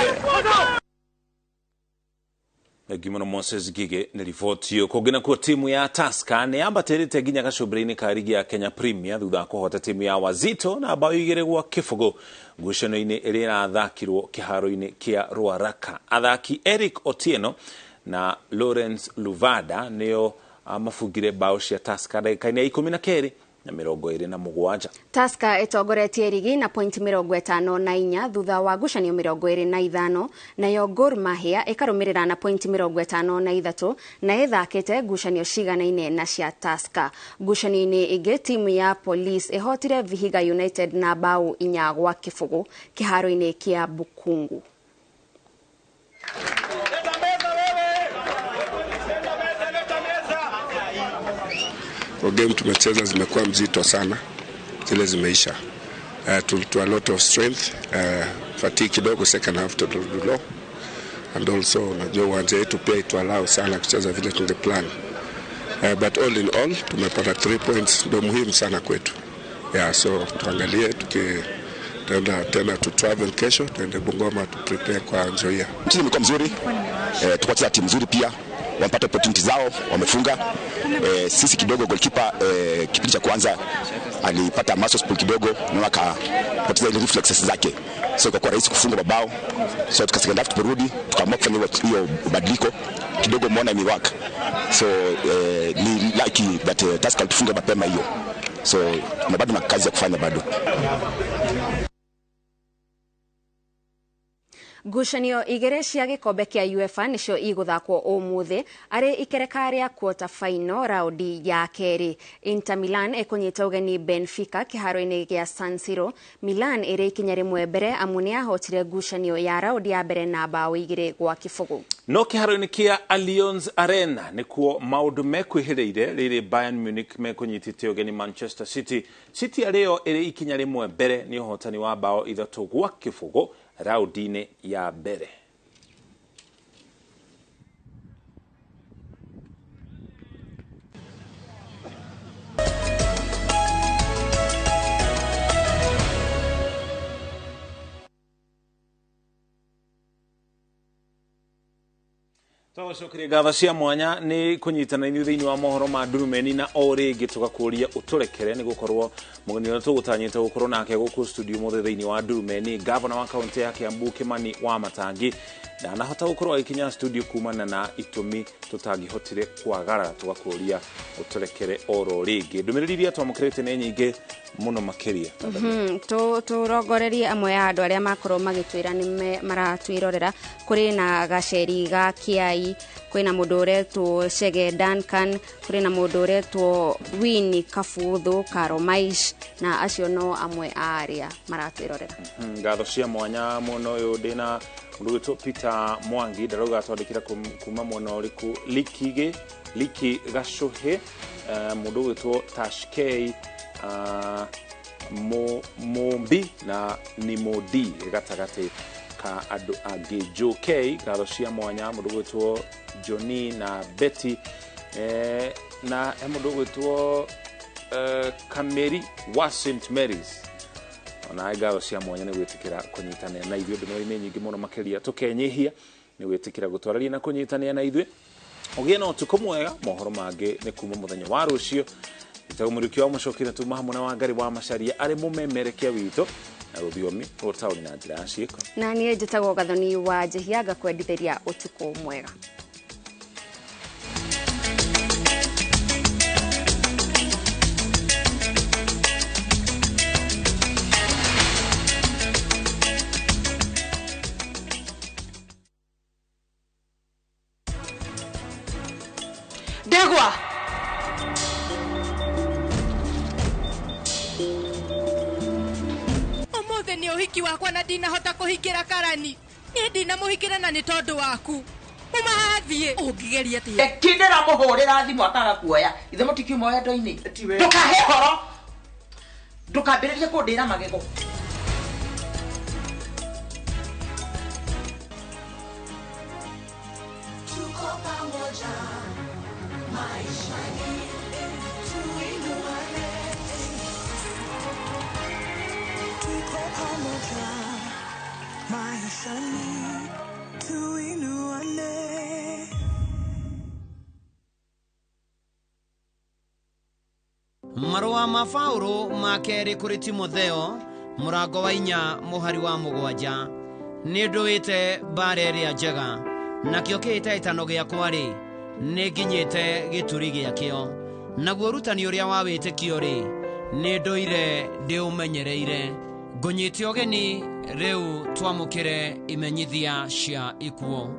Gimono Moses Gige ni riboti yo kugina kwa timu ya Tusker ni ambatirite ginya gacubiri-ini ka ligi ya Kenya Premier thutha kuhota timu ya Wazito na bao igire gwa kifugo ngucano-ini iri rathakirwo kiharo-ini kia Ruaraka. Athaki Eric Otieno na Lawrence Luvada nio mafugire bao cia Tusker dakika-ini ya 12 na 27. Tusker etongoretie ligi na point 54 thutha wa ngucanio 25 nayo Gor Mahia ikarumirira na point 53 na ithakite ngucanio ciganaine na cia Tusker. Ngucanio-ini ingi timu ya Police ehotire Vihiga United na bao 4 gwa kifugu kiharo-ini kia Bukungu. Game tumecheza zimekuwa mzito sana, zile zimeisha. Tulitoa a lot of strength, fatigue kidogo second half to low, and also najua uwanja wetu pia itualao sana kucheza vile tungeplan. But all in all tumepata 3 points, ndio muhimu sana kwetu. So tuangalie tutaenda tena to travel kesho, tuende Bungoma to prepare kwa Nzoia. Timu imekuwa mzuri, tukacheza timu nzuri pia. Wamepata opportunity zao, wamefunga. Sisi kidogo goalkeeper kipindi cha kwanza alipata muscle pull kidogo na akapoteza ile reflexes zake, so ikakuwa rahisi kufunga mabao. So tukasema half tumerudi tukaamua kufanya hiyo badiliko kidogo, muone imewaka. So ni lucky that Tusker tufunga mapema hiyo, so na bado na kazi ya kufanya bado. Ngucanio igere cia gikombe kia UEFA nicio iguthakwo umuthi ari ikereka ria quarter final raundi ya keri. Inter Milan ikunyita ugeni Benfica kiharo-ini gia San Siro. Milan iri ikinya rimwe mbere amu niahotire ngucanio ya raundi ya mbere na bao 2-0. No kiharo-ini kia Allianz Arena nikuo maundu mekwihireire riri Bayern Munich mekunyitite ugeni Manchester City. City ario iri ikinya rimwe mbere ni uhotani wa bao 3-0 raudine ya mbere. Tawacokire ngatho cia mwanya ni kunyitana ini thiini wa mohoro ma ndurumeni na oringi tugakuria uturekere ni gukorwo mugeni wetu tugutanyite gukorwo nake guku studio muthe thiini wa ndurumeni governor wa county ya Kiambu Kimani Wamatangi na nahota gukorwo ikinya studio kumana na itumi tutangihotire kwagara tugakuria uturekere oro ringi ndumiririria twamukirite ni nyingi muno makiria turongorerie amwe ya andu aria makorwo magitwira ni maratwirorera kuri na gaceri ga Kiai kwina mundu uretwo Shege Duncan kwina mundu uretwo Winnie Kafuthu Karomaish na acio no amwe aria maratwirorera ngatho cia mwanya muno uyu ndina mundu wetwo Peter Mwangi ndaroga twandikira kuma muno riku Liki Gashuhe mundu wetwo Tashkei Mombi na Nimodi gatagate ka andu angi Joke ngatho cia mwanya mundu wetwo Johnny na Betty na mundu wetwo Kameri wa St Mary's ona ngatho cia mwanya ni gwitikira kunyitana na ithuĩ ndino ine nyingi muno makiria tukenyihia ni gwitikira gutwararia na kunyitana na ithuĩ ugie no tukomwega mohoro mangi ni kuma muthenya wa rucio itagumuriki wa mucokire tuma hamwe na Wangari wa Macharia ari mumemerekia wito na rubiomi urtauni na njira ya ciiko na nie njitagwo Gathoni wa Jehiaga kwendithĩria utuko mwega. Degwa omothe ni uhiki wakwa na dina hota kuhingira karani ni dina muhikira na ni tondu waku umahathie ungigeria atia kindira muhurira thimu akaga kuoya ithe mutikiuma wendo-ini ndukahe horo ndukambiririe kundira magego tuko pamoja maishani tuinuane tuko pamoja maishani tuinuane. Marua ma Paulo ma keri kuri Timotheo murango wa 4 muhari wa 7 ni nduite bareria njega nakio kiitaitano giakwa ri ni nginyite gituri giakio naguo rutani uria wa witikio ri ni nduire ndi umenyereire ngunyite ogeni riu twamukire imenyithia cia ikuo.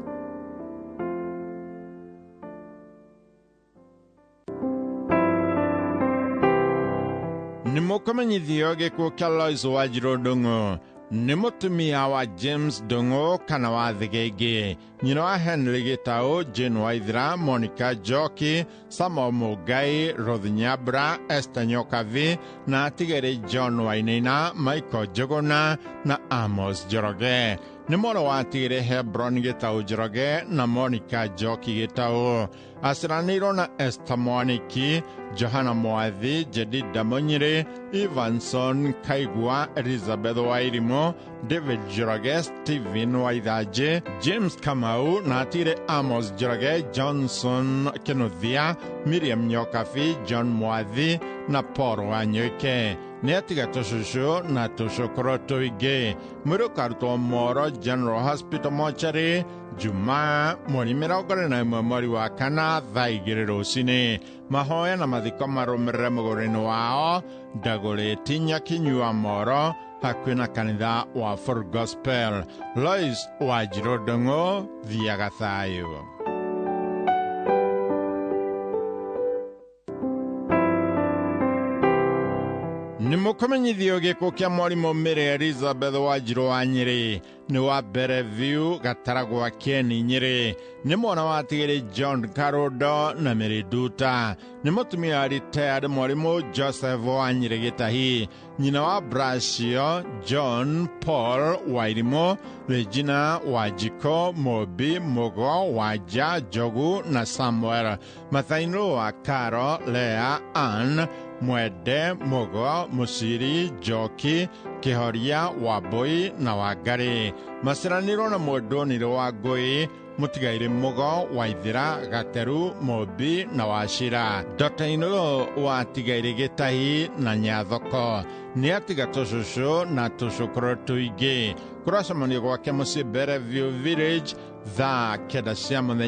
Nimukomenyithio gikuo kia Lois Wanjiru Ndung'u ni mutumia wa James Ndung'u kana wa Thigegi nyina wa Henry Gitau, Jane Waithira, Monica Njoki, Samuel Mugai, Ruth Nyambura, Esther Nyokavi na Tigeri John Wainaina, Michael Njuguna na Amos Njoroge. Ni mwana wa Tigeri Hebron Gitau Njoroge na Monica Njoki Gitau. Asiranirwo na Esther Mwaniki, Johana Mwathi, Jedida Munyiri, Evanson Kaigua, Elizabeth Wairimo, David Njoroge, Stephen Waithaji, James Kamau na Tire Amos Njoroge, Johnson Kinuthia, Miriam Nyokafi, John Mwathi na Paul Wanyuike. Niatiga tushushu na tushukuru tuige. Mwiri ukarutwo Moro General Hospital Mortuary Jumaa mweri 21 mweri wa kana thaa 2 rucini. Mahoya na mathiko marumirire mugurini wao Ndaguriti Nyakinyua Moro hakuhĩ na kanitha wa Full Gospel. Lois Wanjiru Ndung'u, thiaga thayũ. Nĩ mũkũmenyithio gĩkuũ kĩa mwarimũ Mary Elizabeth Wanjiru wa Nyĩrĩ nĩ wa mbere biũ gataragwa Kieni Nyĩrĩ. Nĩ mwana wa atigĩrĩ John Karundo na Mary Nduta. Nĩ mũtumia wa retired mwarimũ Joseph wa Nyĩrĩ Gĩtahi. Nyina wa Bracio John Paul Wairimũ, Regina Wanjiko, Mobi Mugo, Wanja Jogu na Samuel. Mathainũ wa Karo, Lea, Ann, Mwende, Mugo, Musiri, Joki, Kihoria, Waboi na Wangari. Maciranĩrwo na Mwendonire wa Ngũi, Mũtigairĩ Mugo, Waithĩra, Gateru, Mobi na Wachira. Ndotainũ wa Tigairĩ Gĩtahi na Nyathoko. Nĩ atiga tũcũcũ na tũcũkũrũ tũingĩ. Kũracemanio gwake mũciĩ Bellevue Village thaa 9 cia mũthenya.